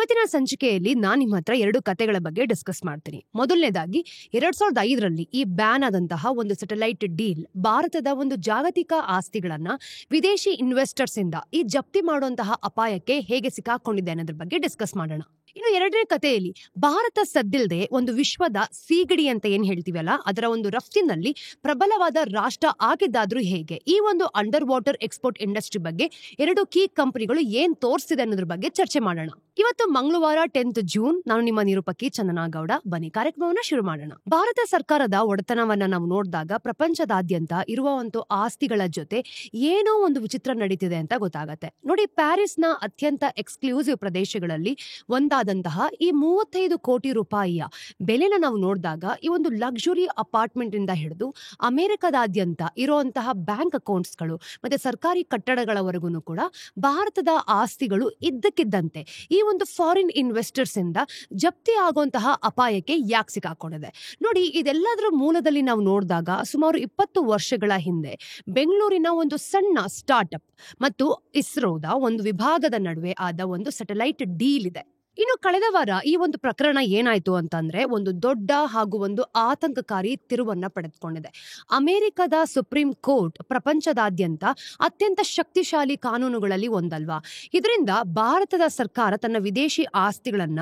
ಇವತ್ತಿನ ಸಂಚಿಕೆಯಲ್ಲಿ ನಾನು ನಿಮ್ಮ ಹತ್ರ 2 ಕತೆಗಳ ಬಗ್ಗೆ ಡಿಸ್ಕಸ್ ಮಾಡ್ತೀನಿ. ಮೊದಲನೇದಾಗಿ 2005ರಲ್ಲಿ ಈ ಬ್ಯಾನ್ ಆದಂತಹ ಒಂದು ಸ್ಯಾಟಲೈಟ್ ಡೀಲ್ ಭಾರತದ ಒಂದು ಜಾಗತಿಕ ಆಸ್ತಿಗಳನ್ನ ವಿದೇಶಿ ಇನ್ವೆಸ್ಟರ್ಸ್ ಇಂದ ಈ ಜಪ್ತಿ ಮಾಡುವಂತಹ ಅಪಾಯಕ್ಕೆ ಹೇಗೆ ಸಿಕ್ಕಾಕೊಂಡಿದೆ ಅನ್ನೋದ್ರ ಬಗ್ಗೆ ಡಿಸ್ಕಸ್ ಮಾಡೋಣ. ಇನ್ನು 2ನೇ ಕಥೆಯಲ್ಲಿ ಭಾರತ ಸದ್ದಿಲ್ಲದೆ ಒಂದು ವಿಶ್ವದ ಸೀಗಡಿ ಅಂತ ಏನ್ ಹೇಳ್ತೀವಲ್ಲ, ಅದರ ಒಂದು ರಫ್ತಿನಲ್ಲಿ ಪ್ರಬಲವಾದ ರಾಷ್ಟ್ರ ಆಗಿದ್ದಾದ್ರೂ ಹೇಗೆ, ಈ ಒಂದು ಅಂಡರ್ ವಾಟರ್ ಎಕ್ಸ್ಪೋರ್ಟ್ ಇಂಡಸ್ಟ್ರಿ ಬಗ್ಗೆ 2 ಕೀ ಕಂಪನಿಗಳು ಏನ್ ತೋರಿಸಿದೆ ಅನ್ನೋದ್ರ ಬಗ್ಗೆ ಚರ್ಚೆ ಮಾಡೋಣ. ಇವತ್ತು ಮಂಗಳವಾರ 10th ಜೂನ್. ನಾನು ನಿಮ್ಮ ನಿರೂಪಕಿ ಚಂದನಾ ಗೌಡ. ಬನ್ನಿ ಕಾರ್ಯಕ್ರಮವನ್ನ ಶುರು ಮಾಡೋಣ. ಭಾರತ ಸರ್ಕಾರದ ಒಡೆತನವನ್ನ ನಾವು ನೋಡಿದಾಗ ಪ್ರಪಂಚದಾದ್ಯಂತ ಇರುವಂತ ಆಸ್ತಿಗಳ ಜೊತೆ ಏನೋ ಒಂದು ವಿಚಿತ್ರ ನಡೀತಿದೆ ಅಂತ ಗೊತ್ತಾಗತ್ತೆ. ನೋಡಿ, ಪ್ಯಾರಿಸ್ನ ಅತ್ಯಂತ ಎಕ್ಸ್ಕ್ಲೂಸಿವ್ ಪ್ರದೇಶಗಳಲ್ಲಿ ಒಂದಾದಂತಹ ಈ 35 ಕೋಟಿ ರೂಪಾಯಿಯ ಬೆಲೆನ ನಾವು ನೋಡಿದಾಗ ಈ ಒಂದು ಲಕ್ಸುರಿ ಅಪಾರ್ಟ್ಮೆಂಟ್ ಇಂದ ಹಿಡಿದು ಅಮೆರಿಕದಾದ್ಯಂತ ಇರುವಂತಹ ಬ್ಯಾಂಕ್ ಅಕೌಂಟ್ಸ್ಗಳು ಮತ್ತೆ ಸರ್ಕಾರಿ ಕಟ್ಟಡಗಳವರೆಗೂ ಕೂಡ ಭಾರತದ ಆಸ್ತಿಗಳು ಇದ್ದಕ್ಕಿದ್ದಂತೆ ಈ ಒಂದು ಫಾರಿನ್ ಇನ್ವೆಸ್ಟರ್ಸ್ ಇಂದ ಜಪ್ತಿ ಆಗುವಂತಹ ಅಪಾಯಕ್ಕೆ ಯಾಕೆ ಸಿಕ್ಕಾಕೊಂಡಿದೆ ನೋಡಿ. ಇದೆಲ್ಲದರ ಮೂಲದಲ್ಲಿ ನಾವು ನೋಡಿದಾಗ ಸುಮಾರು 20 ವರ್ಷಗಳ ಹಿಂದೆ ಬೆಂಗಳೂರಿನ ಒಂದು ಸಣ್ಣ ಸ್ಟಾರ್ಟ್ಅಪ್ ಮತ್ತು ಇಸ್ರೋದ ಒಂದು ವಿಭಾಗದ ನಡುವೆ ಆದ ಒಂದು ಸ್ಯಾಟಲೈಟ್ ಡೀಲ್ ಇದೆ. ಇನ್ನು ಕಳೆದ ವಾರ ಈ ಒಂದು ಪ್ರಕರಣ ಏನಾಯ್ತು ಅಂತಂದ್ರೆ ಒಂದು ದೊಡ್ಡ ಹಾಗೂ ಒಂದು ಆತಂಕಕಾರಿ ತಿರುವನ್ನ ಪಡೆದುಕೊಂಡಿದೆ. ಅಮೆರಿಕದ ಸುಪ್ರೀಂ ಕೋರ್ಟ್ ಪ್ರಪಂಚದಾದ್ಯಂತ ಅತ್ಯಂತ ಶಕ್ತಿಶಾಲಿ ಕಾನೂನುಗಳಲ್ಲಿ ಒಂದಲ್ವಾ. ಇದರಿಂದ ಭಾರತದ ಸರ್ಕಾರ ತನ್ನ ವಿದೇಶಿ ಆಸ್ತಿಗಳನ್ನ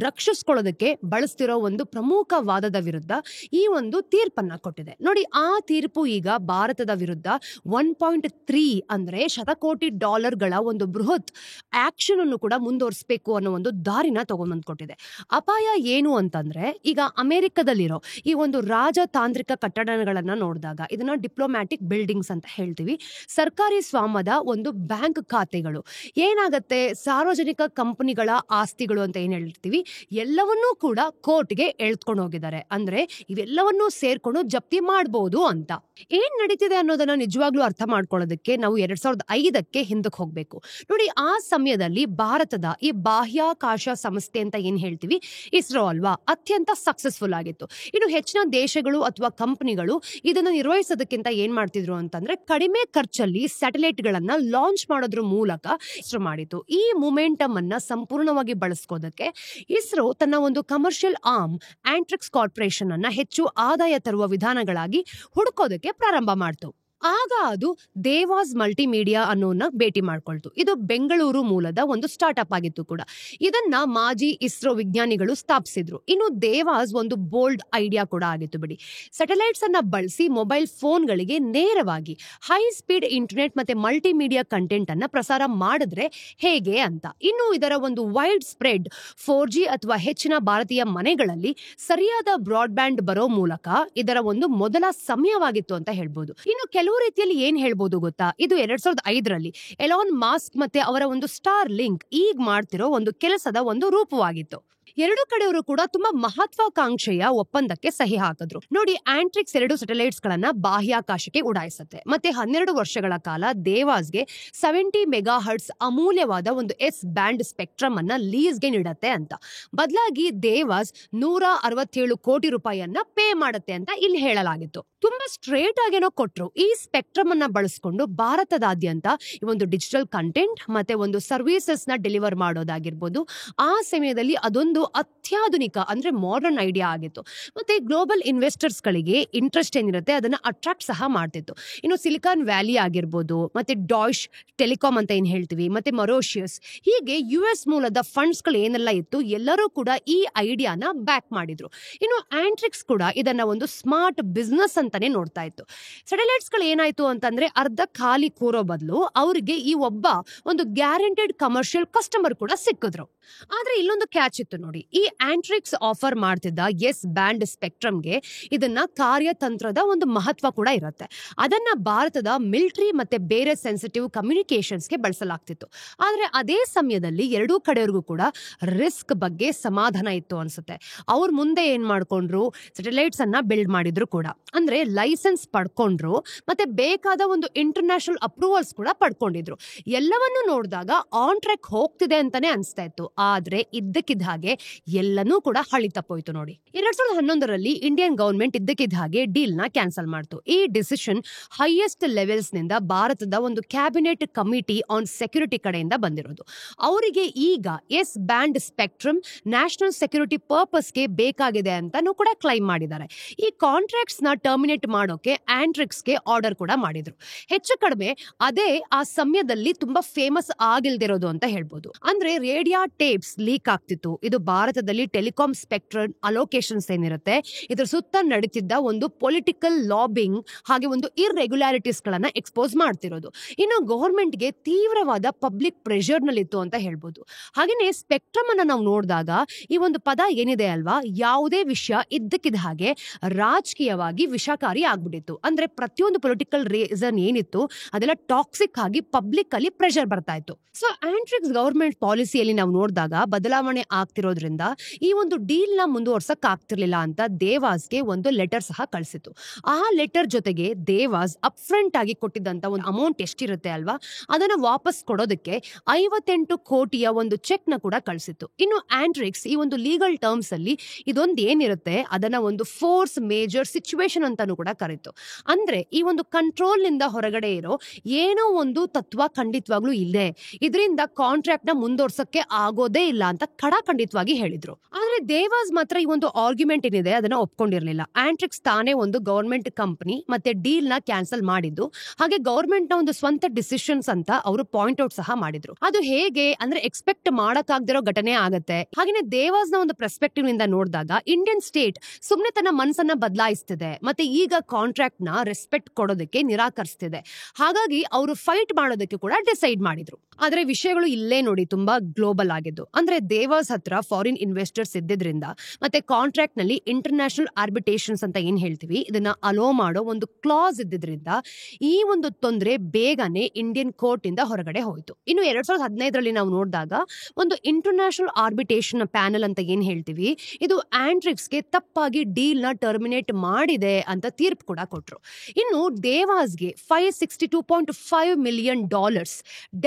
ರಕ್ಷಿಸ್ಕೊಳ್ಳೋದಕ್ಕೆ ಬಳಸ್ತಿರೋ ಒಂದು ಪ್ರಮುಖ ವಾದದ ವಿರುದ್ಧ ಈ ಒಂದು ತೀರ್ಪನ್ನ ಕೊಟ್ಟಿದೆ. ನೋಡಿ, ಆ ತೀರ್ಪು ಈಗ ಭಾರತದ ವಿರುದ್ಧ 1.3 ಅಂದ್ರೆ ಶತಕೋಟಿ ಡಾಲರ್ಗಳ ಒಂದು ಬೃಹತ್ ಆಕ್ಷನ್ ಅನ್ನು ಕೂಡ ಮುಂದುವರಿಸಬೇಕು ಅನ್ನೋ ಒಂದು ದಾರಿನ ತಗೊಂಡ್ಬಂದ್ಕೊಟ್ಟಿದೆ. ಅಪಾಯ ಏನು ಅಂತಂದ್ರೆ, ಈಗ ಅಮೆರಿಕದಲ್ಲಿರೋ ಈ ಒಂದು ರಾಜತಾಂತ್ರಿಕ ಕಟ್ಟಡಗಳನ್ನ ನೋಡಿದಾಗ ಇದನ್ನ ಡಿಪ್ಲೊಮ್ಯಾಟಿಕ್ ಬಿಲ್ಡಿಂಗ್ಸ್ ಅಂತ ಹೇಳ್ತೀವಿ. ಸರ್ಕಾರಿ ಸ್ವಾಮ್ಯದ ಒಂದು ಬ್ಯಾಂಕ್ ಖಾತೆಗಳು ಏನಾಗತ್ತೆ, ಸಾರ್ವಜನಿಕ ಕಂಪನಿಗಳ ಆಸ್ತಿಗಳು ಅಂತ ಏನ್ ಹೇಳ್ತೀವಿ, ಎಲ್ಲವನ್ನೂ ಕೂಡ ಕೋರ್ಟ್ಗೆ ಎಳ್ಕೊಂಡು ಹೋಗಿದ್ದಾರೆ. ಅಂದ್ರೆ ಇವೆಲ್ಲವನ್ನೂ ಸೇರ್ಕೊಂಡು ಜಪ್ತಿ ಮಾಡಬಹುದು ಅಂತ. ಏನ್ ನಡೀತಿದೆ ಅನ್ನೋದನ್ನ ನಿಜವಾಗ್ಲೂ ಅರ್ಥ ಮಾಡ್ಕೊಳ್ಳೋದಕ್ಕೆ ನಾವು 2005ಕ್ಕೆ ಹಿಂದಕ್ಕೆ ಹೋಗ್ಬೇಕು. ನೋಡಿ, ಆ ಸಮಯದಲ್ಲಿ ಭಾರತದ ಈ ಬಾಹ್ಯಾಕಾಶ ಸಂಸ್ಥೆ ಅಂತ ಏನ್ ಹೇಳ್ತೀವಿ, ಇಸ್ರೋ ಅಲ್ವಾ, ಅತ್ಯಂತ ಸಕ್ಸಸ್ಫುಲ್ ಆಗಿತ್ತು. ಇನ್ನು ಹೆಚ್ಚಿನ ದೇಶಗಳು ಅಥವಾ ಕಂಪನಿಗಳು ಇದನ್ನ ನಿರ್ವಹಿಸೋದಕ್ಕಿಂತ ಏನ್ ಮಾಡ್ತಿದ್ರು ಅಂತಂದ್ರೆ ಕಡಿಮೆ ಖರ್ಚಲ್ಲಿ ಸ್ಯಾಟಲೈಟ್ ಗಳನ್ನ ಲಾಂಚ್ ಮಾಡೋದ್ರ ಮೂಲಕ ಇಸ್ರೋ ಮಾಡಿತ್ತು. ಈ ಮೊಮೆಂಟಮ್ ಅನ್ನ ಸಂಪೂರ್ಣವಾಗಿ ಬಳಸ್ಕೋದಕ್ಕೆ ಇಸ್ರೋ ತನ್ನ ಒಂದು ಕಮರ್ಷಿಯಲ್ ಆರ್ಮ್ ಆಂಟ್ರಿಕ್ಸ್ ಕಾರ್ಪೊರೇಷನ್ ಅನ್ನ ಹೆಚ್ಚು ಆದಾಯ ತರುವ ವಿಧಾನಗಳಾಗಿ ಹುಡುಕೋದಕ್ಕೆ ಪ್ರಾರಂಭ ಮಾಡ್ತು. ಆಗ ಅದು ದೇವಾಸ್ ಮಲ್ಟಿಮೀಡಿಯಾ ಅನ್ನೋನ್ನ ಭೇಟಿ ಮಾಡ್ಕೊಳ್ತು. ಇದು ಬೆಂಗಳೂರು ಮೂಲದ ಒಂದು ಸ್ಟಾರ್ಟ್ಅಪ್ ಆಗಿತ್ತು ಕೂಡ. ಇದನ್ನ ಮಾಜಿ ಇಸ್ರೋ ವಿಜ್ಞಾನಿಗಳು ಸ್ಥಾಪಿಸಿದ್ರು. ಇನ್ನು ದೇವಾಸ್ ಒಂದು ಬೋಲ್ಡ್ ಐಡಿಯಾ ಕೂಡ ಆಗಿತ್ತು ಬಿಡಿ. ಸ್ಯಾಟಲೈಟ್ಸ್ ಅನ್ನ ಬಳಸಿ ಮೊಬೈಲ್ ಫೋನ್ಗಳಿಗೆ ನೇರವಾಗಿ ಹೈ ಸ್ಪೀಡ್ ಇಂಟರ್ನೆಟ್ ಮತ್ತೆ ಮಲ್ಟಿಮೀಡಿಯಾ ಕಂಟೆಂಟ್ ಅನ್ನ ಪ್ರಸಾರ ಮಾಡಿದ್ರೆ ಹೇಗೆ ಅಂತ. ಇನ್ನು ಇದರ ಒಂದು ವೈಡ್ ಸ್ಪ್ರೆಡ್ 4G ಅಥವಾ ಹೆಚ್ಚಿನ ಭಾರತೀಯ ಮನೆಗಳಲ್ಲಿ ಸರಿಯಾದ ಬ್ರಾಡ್ಬ್ಯಾಂಡ್ ಬರೋ ಮೂಲಕ ಇದರ ಒಂದು ಮೊದಲ ಸಮಯವಾಗಿತ್ತು ಅಂತ ಹೇಳ್ಬೋದು. ಇನ್ನು ಕೆಲವು ರೀತಿಯಲ್ಲಿ ಏನ್ ಹೇಳ್ಬೋದು ಗೊತ್ತಾ, ಇದು 2005ರಲ್ಲಿ ಎಲಾನ್ ಮಾಸ್ಕ್ ಮತ್ತೆ ಅವರ ಒಂದು ಸ್ಟಾರ್ ಲಿಂಕ್ ಈಗ ಮಾಡ್ತಿರೋ ಒಂದು ಕೆಲಸದ ಒಂದು ರೂಪವಾಗಿತ್ತು. 2 ಕಡೆಯವರು ಕೂಡ ತುಂಬಾ ಮಹತ್ವಾಕಾಂಕ್ಷೆಯ ಒಪ್ಪಂದಕ್ಕೆ ಸಹಿ ಹಾಕಿದ್ರು. ನೋಡಿ, ಆಂಟ್ರಿಕ್ಸ್ 2 ಸ್ಯಾಟಲೈಟ್ಸ್ ಗಳನ್ನ ಬಾಹ್ಯಾಕಾಶಕ್ಕೆ ಉಡಾಯಿಸುತ್ತೆ. ಮತ್ತೆ 12 ವರ್ಷಗಳ ಕಾಲ ದೇವಾಸ್ಗೆ 70 ಮೆಗಾಹರ್ಟ್ಸ್ ಅಮೂಲ್ಯವಾದ ಒಂದು ಎಸ್ ಬ್ಯಾಂಡ್ ಸ್ಪೆಕ್ಟ್ರಮ್ ಅನ್ನ ಲೀಸ್ಗೆ ನೀಡತ್ತೆ ಅಂತ. ಬದಲಾಗಿ ದೇವಾಸ್ 167 ಕೋಟಿ ರೂಪಾಯಿಯನ್ನ ಪೇ ಮಾಡುತ್ತೆ ಅಂತ ಇಲ್ಲಿ ಹೇಳಲಾಗಿತ್ತು. ತುಂಬಾ ಸ್ಟ್ರೇಟ್ ಆಗೇನೋ ಕೊಟ್ರು. ಈ ಸ್ಪೆಕ್ಟ್ರಮ್ ಅನ್ನ ಬಳಸ್ಕೊಂಡು ಭಾರತದಾದ್ಯಂತ ಈ ಒಂದು ಡಿಜಿಟಲ್ ಕಂಟೆಂಟ್ ಮತ್ತೆ ಒಂದು ಸರ್ವಿಸಸ್ ನ ಡೆಲಿವರ್ ಮಾಡೋದಾಗಿರ್ಬೋದು. ಆ ಸಮಯದಲ್ಲಿ ಅದೊಂದು ಅತ್ಯಾಧುನಿಕ ಅಂದ್ರೆ ಮಾಡರ್ನ್ ಐಡಿಯಾ ಆಗಿತ್ತು. ಮತ್ತೆ ಗ್ಲೋಬಲ್ ಇನ್ವೆಸ್ಟರ್ಸ್ ಗಳಿಗೆ ಇಂಟ್ರೆಸ್ಟ್ ಏನಿರುತ್ತೆ ಅದನ್ನ ಅಟ್ರಾಕ್ಟ್ ಸಹ ಮಾಡ್ತಿತ್ತು. ಇನ್ನು ಸಿಲಿಕಾನ್ ವ್ಯಾಲಿ ಆಗಿರ್ಬೋದು, ಮತ್ತೆ ಡಾಯ್ಶ್ ಟೆಲಿಕಾಂ ಅಂತ ಏನ್ ಹೇಳ್ತೀವಿ, ಮತ್ತೆ ಮೊರೋಷಿಯಸ್, ಹೀಗೆ US ಮೂಲದ ಫಂಡ್ಸ್ ಗಳು ಏನೆಲ್ಲ ಇತ್ತು ಎಲ್ಲರೂ ಕೂಡ ಈ ಐಡಿಯಾನ ಬ್ಯಾಕ್ ಮಾಡಿದ್ರು. ಇನ್ನು ಆಂಟ್ರಿಕ್ಸ್ ಕೂಡ ಇದನ್ನ ಒಂದು ಸ್ಮಾರ್ಟ್ ಬಿಸ್ನೆಸ್ ಅಂತಾನೆ ನೋಡ್ತಾ ಇತ್ತು. ಸ್ಯಾಟಲೈಟ್ಸ್ ಗಳು ಏನಾಯ್ತು ಅಂತಂದ್ರೆ ಅರ್ಧ ಖಾಲಿ ಕೂರೋ ಬದಲು ಅವರಿಗೆ ಈ ಒಬ್ಬ ಒಂದು ಗ್ಯಾರಂಟೆಡ್ ಕಮರ್ಷಿಯಲ್ ಕಸ್ಟಮರ್ ಕೂಡ ಸಿಕ್ಕಿದ್ರು. ಆದ್ರೆ ಇಲ್ಲೊಂದು ಕ್ಯಾಚ್ ಇತ್ತು ನೋಡಿ. ಈ ಆಂಟ್ರಿಕ್ಸ್ ಆಫರ್ ಮಾಡ್ತಿದ್ದ ಎಸ್ ಬ್ಯಾಂಡ್ ಸ್ಪೆಕ್ಟ್ರಮ್ಗೆ ಇದನ್ನ ಕಾರ್ಯತಂತ್ರದ ಒಂದು ಮಹತ್ವ ಕೂಡ ಇರುತ್ತೆ. ಅದನ್ನ ಭಾರತದ ಮಿಲಿಟರಿ ಮತ್ತೆ ಬೇರೆ ಸೆನ್ಸಿಟಿವ್ ಕಮ್ಯುನಿಕೇಶನ್ಸ್ಗೆ ಬಳಸಲಾಗ್ತಿತ್ತು. ಆದ್ರೆ ಅದೇ ಸಮಯದಲ್ಲಿ 2 ಕಡೆಯವರಿಗೂ ಕೂಡ ರಿಸ್ಕ್ ಬಗ್ಗೆ ಸಮಾಧಾನ ಇತ್ತು ಅನ್ಸುತ್ತೆ. ಅವ್ರ ಮುಂದೆ ಏನ್ ಮಾಡ್ಕೊಂಡ್ರು, ಸ್ಯಾಟಲೈಟ್ಸ್ ಅನ್ನ ಬಿಲ್ಡ್ ಮಾಡಿದ್ರು ಕೂಡ. ಅಂದ್ರೆ ಲೈಸೆನ್ಸ್ ಪಡ್ಕೊಂಡ್ರು ಮತ್ತೆ ಬೇಕಾದ ಒಂದು ಇಂಟರ್ನ್ಯಾಷನಲ್ ಅಪ್ರೂವಲ್ಸ್ ಕೂಡ ಪಡ್ಕೊಂಡಿದ್ರು. ಎಲ್ಲವನ್ನೂ ನೋಡಿದಾಗ ಆನ್ ಟ್ರ್ಯಾಕ್ ಹೋಗ್ತಿದೆ ಅಂತಾನೆ ಅನ್ಸ್ತಾ ಇತ್ತು. ಆದ್ರೆ ಇದ್ದಕ್ಕಿದ್ದ ಹಾಗೆ ಎಲ್ಲನೂ ಕೂಡ ಹಳಿ ತಪ್ಪೋಯ್ತು ನೋಡಿ. 2011ರಲ್ಲಿ ಇಂಡಿಯನ್ ಗವರ್ಮೆಂಟ್ ಇದ್ದಕ್ಕಿದ್ದ ಹಾಗೆ ಡೀಲ್ ನ ಕ್ಯಾನ್ಸಲ್ ಮಾಡ್ತು. ಈ ಡಿಸಿಷನ್ ಹೈಯೆಸ್ಟ್ ಲೆವೆಲ್ಸ್ ನಿಂದ ಭಾರತದ ಒಂದು ಕ್ಯಾಬಿನೆಟ್ ಕಮಿಟಿ ಆನ್ ಸೆಕ್ಯೂರಿಟಿ ಕಡೆಯಿಂದ ಬಂದಿರೋದು. ಅವರಿಗೆ ಈಗ S band spectrum national security ಪರ್ಪಸ್ಗೆ ಬೇಕಾಗಿದೆ ಅಂತಾನೂ ಕೂಡ ಕ್ಲೈಮ್ ಮಾಡಿದ್ದಾರೆ. ಈ ಕಾಂಟ್ರಾಕ್ಟ್ಸ್ ನ ಟರ್ಮಿನೇಟ್ ಮಾಡೋಕೆ ಆಂಟ್ರಿಕ್ಸ್ಗೆ ಆರ್ಡರ್ ಕೂಡ ಮಾಡಿದ್ರು. ಹೆಚ್ಚು ಕಡಿಮೆ ಅದೇ ಆ ಸಮಯದಲ್ಲಿ ತುಂಬಾ ಫೇಮಸ್ ಆಗಿಲ್ದಿರೋದು ಅಂತ ಹೇಳ್ಬೋದು. ಅಂದ್ರೆ ರೇಡಿಯೋ ಟೇಪ್ಸ್ ಲೀಕ್ ಆಗ್ತಿತ್ತು. ಇದು ಭಾರತದಲ್ಲಿ ಟೆಲಿಕಾಂ ಸ್ಪೆಕ್ಟ್ರಮ್ ಅಲೋಕೇಶನ್ಸ್ ಏನಿರುತ್ತೆ ಇದ್ರ ಸುತ್ತ ನಡೀತಿದ್ದ ಒಂದು ಪೊಲಿಟಿಕಲ್ ಲಾಬಿಂಗ್ ಹಾಗೆ ಒಂದು ಇರ್ರೆಗ್ಯುಲಾರಿಟೀಸ್ ಗಳನ್ನ ಎಕ್ಸ್ಪೋಸ್ ಮಾಡ್ತಿರೋದು. ಇನ್ನು ಗವರ್ಮೆಂಟ್ಗೆ ತೀವ್ರವಾದ ಪಬ್ಲಿಕ್ ಪ್ರೆಷರ್ ನಲ್ಲಿತ್ತು ಅಂತ ಹೇಳ್ಬೋದು. ಹಾಗೇನೆ ಸ್ಪೆಕ್ಟ್ರಮ್ ಅನ್ನ ನಾವು ನೋಡಿದಾಗ ಈ ಒಂದು ಪದ ಏನಿದೆ ಅಲ್ವಾ, ಯಾವುದೇ ವಿಷಯ ಇದ್ದಕ್ಕಿದ್ದ ಹಾಗೆ ರಾಜಕೀಯವಾಗಿ ವಿಷಕಾರಿ ಆಗ್ಬಿಟ್ಟಿತ್ತು. ಅಂದ್ರೆ ಪ್ರತಿಯೊಂದು ಪೊಲಿಟಿಕಲ್ ರೀಸನ್ ಏನಿತ್ತು ಅದೆಲ್ಲ ಟಾಕ್ಸಿಕ್ ಆಗಿ ಪಬ್ಲಿಕ್ ಅಲ್ಲಿ ಪ್ರೆಷರ್ ಬರ್ತಾ ಇತ್ತು. ಸೊ ಆಂಟ್ರಿಕ್ಸ್ ಗವರ್ಮೆಂಟ್ ಪಾಲಿಸಿಯಲ್ಲಿ ನಾವು ನೋಡಿದಾಗ ಬದಲಾವಣೆ ಆಗ್ತಿರೋದ್ರಿಂದ ಈ ಒಂದು ಡೀಲ್ ನ ಮುಂದುವರ್ಸಕ್ ಆಗ್ತಿರ್ಲಿಲ್ಲ ಅಂತ ದೇವಾಸ್ಗೆ ಒಂದು ಲೆಟರ್ ಸಹ ಕಳಿಸಿತು. ಆ ಲೆಟರ್ ಜೊತೆಗೆ ದೇವಾಸ್ ಅಪ್ ಫ್ರಂಟ್ ಆಗಿ ಕೊಟ್ಟಿದ್ದಂತ ಒಂದು ಅಮೌಂಟ್ ಎಷ್ಟಿರುತ್ತೆ ಅಲ್ವಾ, ಅದನ್ನ ವಾಪಸ್ ಕೊಡೋದಕ್ಕೆ 58 ಕೋಟಿಯ ಒಂದು ಚೆಕ್ ನ ಕೂಡ ಕಳಿಸಿತ್ತು. ಇನ್ನು ಆಂಟ್ರಿಕ್ಸ್ ಈ ಒಂದು ಲೀಗಲ್ ಟರ್ಮ್ಸ್ ಅಲ್ಲಿ ಇದೊಂದು ಏನಿರುತ್ತೆ ಅದನ್ನ ಒಂದು ಫೋರ್ಸ್ ಮೇಜರ್ ಸಿಚುವೇಶನ್ ಅಂತಾನು ಕೂಡ ಕರೀತು. ಅಂದ್ರೆ ಈ ಒಂದು ಕಂಟ್ರೋಲ್ ನಿಂದ ಹೊರಗಡೆ ಇರೋ ಏನೋ ಒಂದು ತತ್ವ ಖಂಡಿತವಾಗ್ಲೂ ಇದೆ, ಇದರಿಂದ ಕಾಂಟ್ರಾಕ್ಟ್ ನ ಮುಂದುವರ್ಸಕ್ಕೆ ಆಗೋದೇ ಇಲ್ಲ ಅಂತ ಖಡಾಖಂಡಿತವಾಗಿ ಹೇಳಿದ್ರು. ಆದ್ರೆ ದೇವಾಸ್ ಮಾತ್ರ ಈ ಒಂದು ಆರ್ಗ್ಯುಮೆಂಟ್ ಏನಿದೆ ಅದನ್ನ ಒಪ್ಕೊಂಡಿರ್ಲಿಲ್ಲ. ಆಂಟ್ರಿಕ್ಸ್ ತಾನೇ ಒಂದು ಗವರ್ಮೆಂಟ್ ಕಂಪನಿ ಮತ್ತೆ ಡೀಲ್ ನ ಕ್ಯಾನ್ಸಲ್ ಮಾಡಿದ್ದು, ಹಾಗೆ ಗವರ್ಮೆಂಟ್ ನ ಒಂದು ಸ್ವಂತ ಡಿಸಿಷನ್ಸ್ ಅಂತ ಅವರು ಪಾಯಿಂಟ್ ಔಟ್ ಸಹ ಮಾಡಿದ್ರು. ಅದು ಹೇಗೆ ಅಂದ್ರೆ ಎಕ್ಸ್ಪೆಕ್ಟ್ ಮಾಡಕ್ಕಾಗ್ದಿರೋ ಘಟನೆ ಆಗತ್ತೆ. ಹಾಗೇನೆ ದೇವಾಸ್ ನ ಒಂದು ಪರ್ಸ್ಪೆಕ್ಟಿವ್ ನಿಂದ ನೋಡಿದಾಗ ಇಂಡಿಯನ್ ಸ್ಟೇಟ್ ಸುಮ್ನೆ ತನ್ನ ಮನಸ್ಸನ್ನ ಬದಲಾಯಿಸ್ತಿದೆ, ಮತ್ತೆ ಈಗ ಕಾಂಟ್ರಾಕ್ಟ್ ನ ರೆಸ್ಪೆಕ್ಟ್ ಕೊಡೋದಕ್ಕೆ ನಿರಾಕರಿಸ್ತಿದೆ. ಹಾಗಾಗಿ ಅವರು ಫೈಟ್ ಮಾಡೋದಕ್ಕೆ ಕೂಡ ಡಿಸೈಡ್ ಮಾಡಿದ್ರು. ಆದ್ರೆ ವಿಷಯಗಳು ಇಲ್ಲೇ ನೋಡಿ ತುಂಬಾ ಗ್ಲೋಬಲ್ ಆಗಿದ್ದು. ಅಂದ್ರೆ ದೇವಾಸ್ ಹತ್ರ ಫಾರಿನ್ ಇನ್ವೆಸ್ಟರ್ಸ್ ಇದ್ದಿದ್ರಿಂದ ಮತ್ತೆ ಕಾಂಟ್ರಾಕ್ಟ್ ನಲ್ಲಿ ಇಂಟರ್ನ್ಯಾಷನಲ್ ಆರ್ಬಿಟ್ರೇಷನ್ಸ್ ಅಂತ ಏನ್ ಹೇಳ್ತೀವಿ ಇದನ್ನ ಅಲೋ ಮಾಡೋ ಒಂದು ಕ್ಲಾಸ್ ಇದ್ದಿದ್ರಿಂದ ಈ ಒಂದು ತೊಂದರೆ ಬೇಗನೆ ಇಂಡಿಯನ್ ಕೋರ್ಟ್ ಇಂದ ಹೊರಗಡೆ ಹೋಯ್ತು. ಇನ್ನು 2015ರಲ್ಲಿ ನಾವು ನೋಡಿದಾಗ ಒಂದು ಇಂಟರ್ನ್ಯಾಷನಲ್ ಆರ್ಬಿಟ್ರೇಷನ್ ಪ್ಯಾನಲ್ ಅಂತ ಏನ್ ಹೇಳ್ತೀವಿ ಇದು ಆಂಟ್ರಿಕ್ಸ್ಗೆ ತಪ್ಪಾಗಿ ಡೀಲ್ ನ ಟರ್ಮಿನೇಟ್ ಮಾಡಿದೆ ಅಂತ ತೀರ್ಪು ಕೂಡ ಕೊಟ್ರು. ಇನ್ನು ದೇವಾಸ್ಗೆ $562.5 million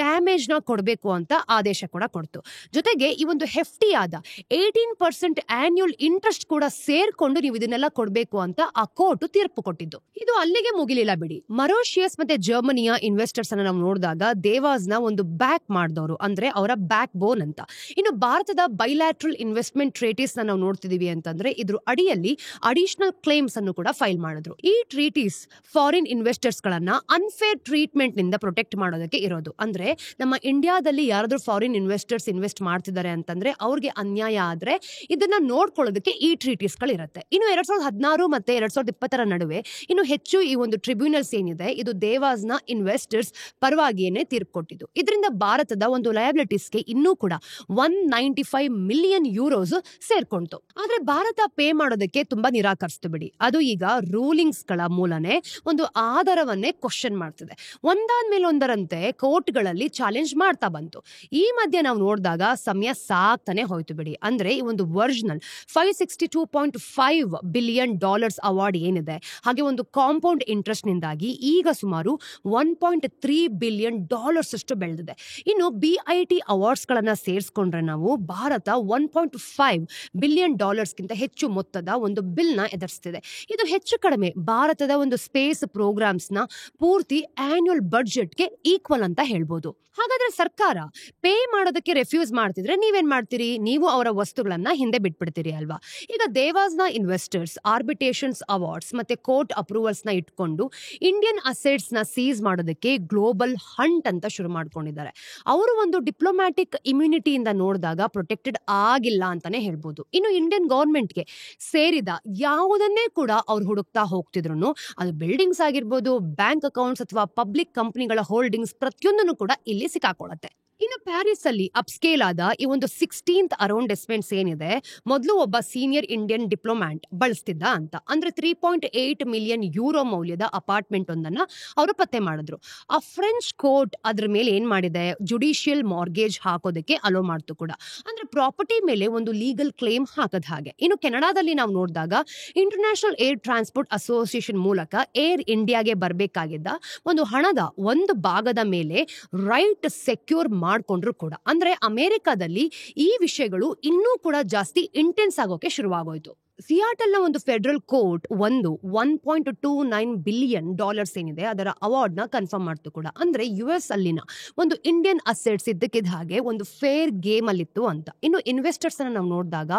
ಡ್ಯಾಮೇಜ್ ನ ಕೊಡಬೇಕು ಅಂತ ಆದೇಶ ಕೂಡ ಕೊಡ್ತು. ಜೊತೆಗೆ ಈ ಒಂದು ಹೆಫ್ಟಿ ಆದ 18% ಆನ್ಯುಯಲ್ ಇಂಟ್ರೆಸ್ಟ್ ಕೂಡ ಸೇರ್ಕೊಂಡು ನೀವು ಇದನ್ನೆಲ್ಲ ಕೊಡಬೇಕು ಅಂತ ಆ ಕೋರ್ಟ್ ತೀರ್ಪು ಕೊಟ್ಟಿದ್ದು. ಇದು ಅಲ್ಲಿಗೆ ಮುಗಿಲಿಲ್ಲ ಬಿಡಿ. ಮರೋಷಿಯಸ್ ಮತ್ತೆ ಜರ್ಮನಿಯ ಇನ್ವೆಸ್ಟರ್ಸ್ ಅನ್ನ ನಾವು ನೋಡಿದಾಗ ದೇವಾಸ್ ನ ಒಂದು ಬ್ಯಾಕ್ ಮಾಡಿದವರು, ಅಂದ್ರೆ ಅವರ ಬ್ಯಾಕ್ ಬೋನ್ ಅಂತ. ಇನ್ನು ಭಾರತದ ಬೈಲ್ಯಾಟ್ರಲ್ ಇನ್ವೆಸ್ಟ್ಮೆಂಟ್ ಟ್ರೀಟೀಸ್ ನಾವು ನೋಡ್ತಿದೀವಿ ಅಂತಂದ್ರೆ ಇದ್ರ ಅಡಿಯಲ್ಲಿ ಅಡಿಷನಲ್ ಕ್ಲೇಮ್ಸ್ ಅನ್ನು ಕೂಡ ಫೈಲ್ ಮಾಡಿದ್ರು. ಈ ಟ್ರೀಟೀಸ್ ಫಾರಿನ್ ಇನ್ವೆಸ್ಟರ್ಸ್ ಗಳನ್ನ ಅನ್ಫೇರ್ ಟ್ರೀಟ್ಮೆಂಟ್ ನಿಂದ ಪ್ರೊಟೆಕ್ಟ್ ಮಾಡೋದಕ್ಕೆ ಇರೋದು. ಅಂದ್ರೆ ನಮ್ಮ ಇಂಡಿಯಾದಲ್ಲಿ ಯಾರಾದ್ರೂ ಫಾರಿನ್ ಇನ್ವೆಸ್ಟರ್ಸ್ ಇನ್ವೆಸ್ಟ್ ಮಾಡ್ತಿದ್ದಾರೆ ಅಂತಂದ್ರೆ ಅವ್ರಿಗೆ ಅನ್ಯಾಯ ಆದ್ರೆ ಇದನ್ನ ನೋಡ್ಕೊಳ್ಳೋದಕ್ಕೆ ಈ ಟ್ರೀಟೀಸ್ ಗಳು ಇರುತ್ತೆ. ಇನ್ನು 2016 ಮತ್ತೆ 2020 ನಡುವೆ ಇನ್ನು ಹೆಚ್ಚು ಈ ಒಂದು ಟ್ರಿಬ್ಯುನಲ್ಸ್ ಏನಿದೆ ಇದು ದೇವಾಸ್ ನ ಇನ್ವೆಸ್ಟರ್ಸ್ ಪರವಾಗಿಯೇ ತೀರ್ಪು ಕೊಟ್ಟಿದ್ದು. ಇದರಿಂದ ಭಾರತದ ಒಂದು ಲಯಬಿಲಿಟೀಸ್ಗೆ ಇನ್ನೂ ಕೂಡ 195 ಮಿಲಿಯನ್ ಯೂರೋಸ್ ಸೇರ್ಕೊಂತು. ಆದ್ರೆ ಭಾರತ ಪೇ ಮಾಡೋದಕ್ಕೆ ತುಂಬಾ ನಿರಾಕರಿಸ್ತು ಬಿಡಿ. ಅದು ಈಗ ರೂಲಿಂಗ್ಸ್ ಗಳ ಮೂಲನೇ ಒಂದು ಆಧಾರವನ್ನೇ ಕ್ವಶನ್ ಮಾಡ್ತಿದೆ. ಒಂದಾದ್ಮೇಲೆ ಒಂದರಂತೆ ಕೋರ್ಟ್ಗಳಲ್ಲಿ ಚಾಲೆಂಜ್ ಮಾಡ್ತಾ ಬಂತು. ಈ ಮಧ್ಯೆ ನಾವು ನೋಡಿದಾಗ ಸಮಯ ಸಾಕ್ತಾನೆ ಹೋಯ್ತು ಬಿಡಿ. ಅಂದ್ರೆ ಈ ಒಂದು ಒರಿಜಿನಲ್ $562.5 ಬಿಲಿಯನ್ ಅವಾರ್ಡ್ ಏನಿದೆ ಹಾಗೆ ಒಂದು ಕಾಂಪೌಂಡ್ ಇಂಟ್ರೆಸ್ಟ್ ನಿಂದಾಗಿ ಈಗ ಸುಮಾರು $1.3 ಬಿಲಿಯನ್ ಅಷ್ಟು ಬೆಳೆದಿದೆ. ಇನ್ನು BIT ಅವಾರ್ಡ್ಸ್ ಗಳನ್ನ ಸೇರಿಸ್ಕೊಂಡ್ರೆ ನಾವು ಭಾರತ $1.5 ಬಿಲಿಯನ್ ಗಿಂತ ಹೆಚ್ಚು ಮೊತ್ತದ ಒಂದು ಬಿಲ್ ನ ಎದುರಿಸ್ತಿದೆ. ಇದು ಹೆಚ್ಚು ಕಡಿಮೆ ಭಾರತದ ಒಂದು ಸ್ಪೇಸ್ ಪ್ರೋಗ್ರಾಮ್ಸ್ ನ ಪೂರ್ತಿ ಆನ್ಯುಯಲ್ ಬಡ್ಜೆಟ್ಗೆ ಈಕ್ವಲ್ ಅಂತ ಹೇಳ್ಬೋದು. ಹಾಗಾದ್ರೆ ಸರ್ಕಾರ ಪೇ ಮಾಡೋದಕ್ಕೆ ರೆಫ್ಯೂಸ್ ಮಾಡ್ತಿದ್ರೆ ನೀವೇನ್ ಮಾಡ್ತೀರಿ? ನೀವು ಅವರ ವಸ್ತುಗಳನ್ನ ಹಿಂದೆ ಬಿಟ್ಬಿಡ್ತೀರಿ ಅಲ್ವಾ? ಈಗ ದೇವಾಸ್ ನ ಇನ್ವೆಸ್ಟರ್ಸ್ ಆರ್ಬಿಟ್ರೇಷನ್ಸ್ ಅವಾರ್ಡ್ಸ್ ಮತ್ತೆ ಕೋರ್ಟ್ ಅಪ್ರೂವಲ್ಸ್ ನ ಇಟ್ಕೊಂಡು ಇಂಡಿಯನ್ ಅಸೆಟ್ಸ್ ನ ಸೀಸ್ ಮಾಡೋದಕ್ಕೆ ಗ್ಲೋಬಲ್ ಹಂಟ್ ಅಂತ ಶುರು ಮಾಡ್ಕೊಂಡಿದ್ದಾರೆ. ಅವರು ಒಂದು ಡಿಪ್ಲೊಮ್ಯಾಟಿಕ್ ಇಮ್ಯುನಿಟಿಯಿಂದ ನೋಡಿದಾಗ ಪ್ರೊಟೆಕ್ಟೆಡ್ ಆಗಿಲ್ಲ ಅಂತಾನೆ ಹೇಳ್ಬೋದು. ಇನ್ನು ಇಂಡಿಯನ್ ಗವರ್ಮೆಂಟ್ಗೆ ಸೇರಿದ ಯಾವುದನ್ನೇ ಕೂಡ ಅವ್ರು ಹುಡುಕ್ತಾ ಹೋಗ್ತಿದ್ರು, ಅದು ಬಿಲ್ಡಿಂಗ್ಸ್ ಆಗಿರ್ಬೋದು, ಬ್ಯಾಂಕ್ ಅಕೌಂಟ್ಸ್ ಅಥವಾ ಪಬ್ಲಿಕ್ ಕಂಪನಿಗಳ ಹೋಲ್ಡಿಂಗ್ಸ್ ಪ್ರತಿಯೊಂದನ್ನು ಕೂಡ ಇಲ್ಲಿ ಸಿಕ್ಕಾಕೊಳ್ಳುತ್ತೆ. ಇನ್ನು ಪ್ಯಾರಿಸ್ ಅಲ್ಲಿ ಅಪ್ಸ್ಕೇಲ್ ಆದ ಈ ಒಂದು 16th ಅರೌಂಡೆಸ್ಮೆಂಟ್ಸ್ ಏನಿದೆ ಮೊದಲು ಒಬ್ಬ ಸೀನಿಯರ್ ಇಂಡಿಯನ್ ಡಿಪ್ಲೊಮ್ಯಾಟ್ ಬಳಸ್ತಿದ್ದ ಅಂತ. ಅಂದ್ರೆ 3.8 ಮಿಲಿಯನ್ ಯೂರೋ ಮೌಲ್ಯದ ಅಪಾರ್ಟ್ಮೆಂಟ್ ಒಂದನ್ನ ಅವರು ಪತ್ತೆ ಮಾಡಿದ್ರು. ಆ ಫ್ರೆಂಚ್ ಕೋರ್ಟ್ ಅದ್ರ ಮೇಲೆ ಏನ್ ಮಾಡಿದೆ, ಜುಡಿಷಿಯಲ್ ಮಾರ್ಗೇಜ್ ಹಾಕೋದಕ್ಕೆ ಅಲೋ ಮಾಡ್ತು ಕೂಡ. ಅಂದ್ರೆ ಪ್ರಾಪರ್ಟಿ ಮೇಲೆ ಒಂದು ಲೀಗಲ್ ಕ್ಲೇಮ್ ಹಾಕದ ಹಾಗೆ. ಇನ್ನು ಕೆನಡಾದಲ್ಲಿ ನಾವು ನೋಡಿದಾಗ ಇಂಟರ್ನ್ಯಾಷನಲ್ ಏರ್ ಟ್ರಾನ್ಸ್ಪೋರ್ಟ್ ಅಸೋಸಿಯೇಷನ್ ಮೂಲಕ ಏರ್ ಇಂಡಿಯಾಗೆ ಬರಬೇಕಾಗಿದ್ದ ಒಂದು ಹಣದ ಒಂದು ಭಾಗದ ಮೇಲೆ ರೈಟ್ ಸೆಕ್ಯೂರ್ ಮಾಡ್ಕೊಂಡ್ರು ಕೂಡ. ಅಂದ್ರೆ ಅಮೆರಿಕದಲ್ಲಿ ಈ ವಿಷಯಗಳು ಇನ್ನೂ ಕೂಡ ಜಾಸ್ತಿ ಇಂಟೆನ್ಸ್ ಆಗೋಕೆ ಶುರುವಾಗೋಯ್ತು. ಸಿಯಾಟಲ್ನ ಒಂದು ಫೆಡರಲ್ ಕೋರ್ಟ್ $1.29 ಬಿಲಿಯನ್ ಏನಿದೆ ಅದರ ಅವಾರ್ಡ್ ನ ಕನ್ಫರ್ಮ್ ಮಾಡ್ತು ಕೂಡ. ಅಂದ್ರೆ US ಅಲ್ಲಿನ ಒಂದು ಇಂಡಿಯನ್ ಅಸೆಟ್ಸ್ ಇದ್ದಕ್ಕಿದ್ದ ಹಾಗೆ ಒಂದು ಫೇರ್ ಗೇಮ್ ಅಲ್ಲಿತ್ತು ಅಂತ. ಇನ್ನು ಇನ್ವೆಸ್ಟರ್ಸ್ ಅನ್ನ ನಾವು ನೋಡಿದಾಗ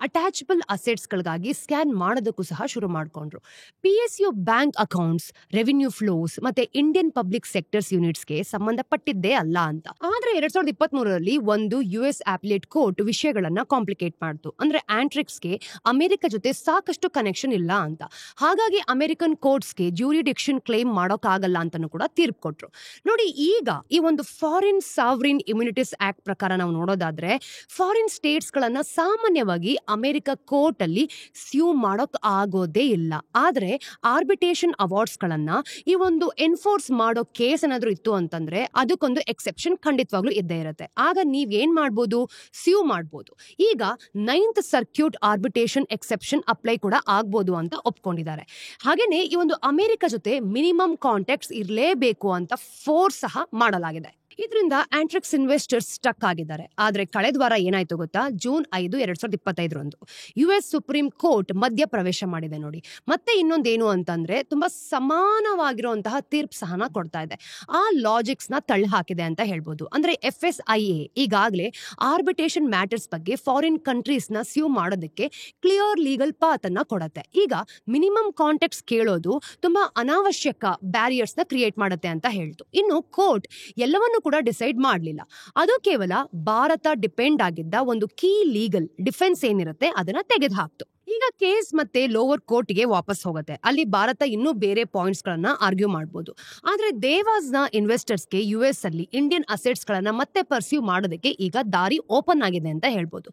ಅಟ್ಯಾಚಬಲ್ ಅಸೆಟ್ಸ್ ಗಳಿಗಾಗಿ ಸ್ಕ್ಯಾನ್ ಮಾಡೋದಕ್ಕೂ ಸಹ ಶುರು ಮಾಡ್ಕೊಂಡ್ರು. PSU bank accounts, revenue flows ಮತ್ತೆ ಇಂಡಿಯನ್ ಪಬ್ಲಿಕ್ ಸೆಕ್ಟರ್ಸ್ ಯೂನಿಟ್ಸ್ಗೆ ಸಂಬಂಧಪಟ್ಟಿದ್ದೇ ಅಲ್ಲ ಅಂತ. ಆದ್ರೆ 2023ರಲ್ಲಿ ಒಂದು US ಅಪ್ಲೇಟ್ ಕೋರ್ಟ್ ವಿಷಯಗಳನ್ನ ಕಾಂಪ್ಲಿಕೇಟ್ ಮಾಡ್ತು. ಅಂದ್ರೆ ಆಂಟ್ರಿಕ್ಸ್ಗೆ ಅಮೆರಿಕ ಜೊತೆ ಸಾಕಷ್ಟು ಕನೆಕ್ಷನ್ ಇಲ್ಲ ಅಂತ. ಹಾಗಾಗಿ ಅಮೆರಿಕನ್ ಕೋರ್ಟ್ಸ್ಗೆ ಜ್ಯೂರಿಡಿಕ್ಷನ್ ಕ್ಲೇಮ್ ಮಾಡೋಕ್ಕಾಗಲ್ಲ ಅಂತಾನು ಕೂಡ ತೀರ್ಪು ಕೊಟ್ರು. ನೋಡಿ, ಈಗ ಈ ಒಂದು ಫಾರಿನ್ ಸಾವರಿನ್ ಇಮ್ಯುನಿಟೀಸ್ ಆಕ್ಟ್ ಪ್ರಕಾರ ನಾವು ನೋಡೋದಾದ್ರೆ ಫಾರಿನ್ ಸ್ಟೇಟ್ಸ್ ಗಳನ್ನ ಸಾಮಾನ್ಯವಾಗಿ ಅಮೆರಿಕ ಕೋರ್ಟ್ ಅಲ್ಲಿ ಸ್ಯೂ ಮಾಡೋಕ್ ಆಗೋದೇ ಇಲ್ಲ. ಆದ್ರೆ ಆರ್ಬಿಟ್ರೇಷನ್ ಅವಾರ್ಡ್ಸ್ ಗಳನ್ನ ಈ ಒಂದು ಎನ್ಫೋರ್ಸ್ ಮಾಡೋ ಕೇಸ್ ಏನಾದ್ರೂ ಇತ್ತು ಅಂತಂದ್ರೆ ಅದಕ್ಕೊಂದು ಎಕ್ಸೆಪ್ಷನ್ ಖಂಡಿತವಾಗ್ಲೂ ಇದ್ದೇ ಇರುತ್ತೆ. ಆಗ ನೀವ್ ಏನ್ ಮಾಡ್ಬೋದು, ಸ್ಯೂ ಮಾಡ್ಬೋದು. ಈಗ 9th circuit arbitration exception apply ಕೂಡ ಆಗ್ಬೋದು ಅಂತ ಒಪ್ಕೊಂಡಿದ್ದಾರೆ. ಹಾಗೇನೆ ಈ ಒಂದು ಅಮೆರಿಕ ಜೊತೆ ಮಿನಿಮಮ್ ಕಾಂಟ್ಯಾಕ್ಟ್ಸ್ ಇರಲೇಬೇಕು ಅಂತ ಫೋರ್ಸ್ ಸಹ ಮಾಡಲಾಗಿದೆ. ಇದರಿಂದ ಆಂಟ್ರಿಕ್ಸ್ ಇನ್ವೆಸ್ಟರ್ಸ್ ಸ್ಟಕ್ ಆಗಿದ್ದಾರೆ. ಆದ್ರೆ ಕಳೆದ ವಾರ ಏನಾಯ್ತು ಗೊತ್ತಾ? ಜೂನ್ 5, 2025 US ಸುಪ್ರೀಂ ಕೋರ್ಟ್ ಮಧ್ಯ ಪ್ರವೇಶ ಮಾಡಿದೆ ನೋಡಿ. ಮತ್ತೆ ಇನ್ನೊಂದೇನು ಅಂತಂದ್ರೆ ತುಂಬಾ ಸಮಾನವಾಗಿರುವಂತಹ ತೀರ್ಪು ಸಹನ ಕೊಡ್ತಾ ಇದೆ. ಆ ಲಾಜಿಕ್ಸ್ ನ ತಳ್ಳಿ ಹಾಕಿದೆ ಅಂತ ಹೇಳ್ಬೋದು. ಅಂದ್ರೆ FSIA ಈಗಾಗಲೇ ಆರ್ಬಿಟ್ರೇಷನ್ ಮ್ಯಾಟರ್ಸ್ ಬಗ್ಗೆ ಫಾರಿನ್ ಕಂಟ್ರೀಸ್ ನ ಸ್ಯೂ ಮಾಡೋದಕ್ಕೆ ಕ್ಲಿಯರ್ ಲೀಗಲ್ ಪಾತ್ ಅನ್ನ ಕೊಡುತ್ತೆ. ಈಗ ಮಿನಿಮಮ್ ಕಾಂಟ್ಯಾಕ್ಟ್ಸ್ ಕೇಳೋದು ತುಂಬಾ ಅನಾವಶ್ಯಕ ಬ್ಯಾರಿಯರ್ಸ್ ನ ಕ್ರಿಯೇಟ್ ಮಾಡುತ್ತೆ ಅಂತ ಹೇಳ್ತು. ಇನ್ನು ಕೋರ್ಟ್ ಎಲ್ಲವನ್ನು ಕೂಡ ಡಿಸೈಡ್ ಮಾಡಲಿಲ್ಲ. ಅದು ಕೇವಲ ಭಾರತ ಡಿಪೆಂಡ್ ಆಗಿದ್ದ ಒಂದು ಕೀ ಲೀಗಲ್ ಡಿಫೆನ್ಸ್ ಏನಿರುತ್ತೆ ಅದನ್ನ ತೆಗೆದುಹಾಕ್ತು. ಈಗ ಕೇಸ್ ಮತ್ತೆ ಲೋವರ್ ಕೋರ್ಟ್ಗೆ ವಾಪಸ್ ಹೋಗುತ್ತೆ. ಅಲ್ಲಿ ಭಾರತ ಇನ್ನೂ ಬೇರೆ ಪಾಯಿಂಟ್ಸ್ ಗಳನ್ನ ಆರ್ಗ್ಯೂ ಮಾಡಬಹುದು. ಆದ್ರೆ ದೇವಾಸ್ ನ ಇನ್ವೆಸ್ಟರ್ಸ್ಗೆ US ಅಲ್ಲಿ ಇಂಡಿಯನ್ ಅಸೆಟ್ಸ್ ಗಳನ್ನ ಮತ್ತೆ ಪರ್ಸ್ಯೂ ಮಾಡೋದಕ್ಕೆ ಈಗ ದಾರಿ ಓಪನ್ ಆಗಿದೆ ಅಂತ ಹೇಳ್ಬೋದು.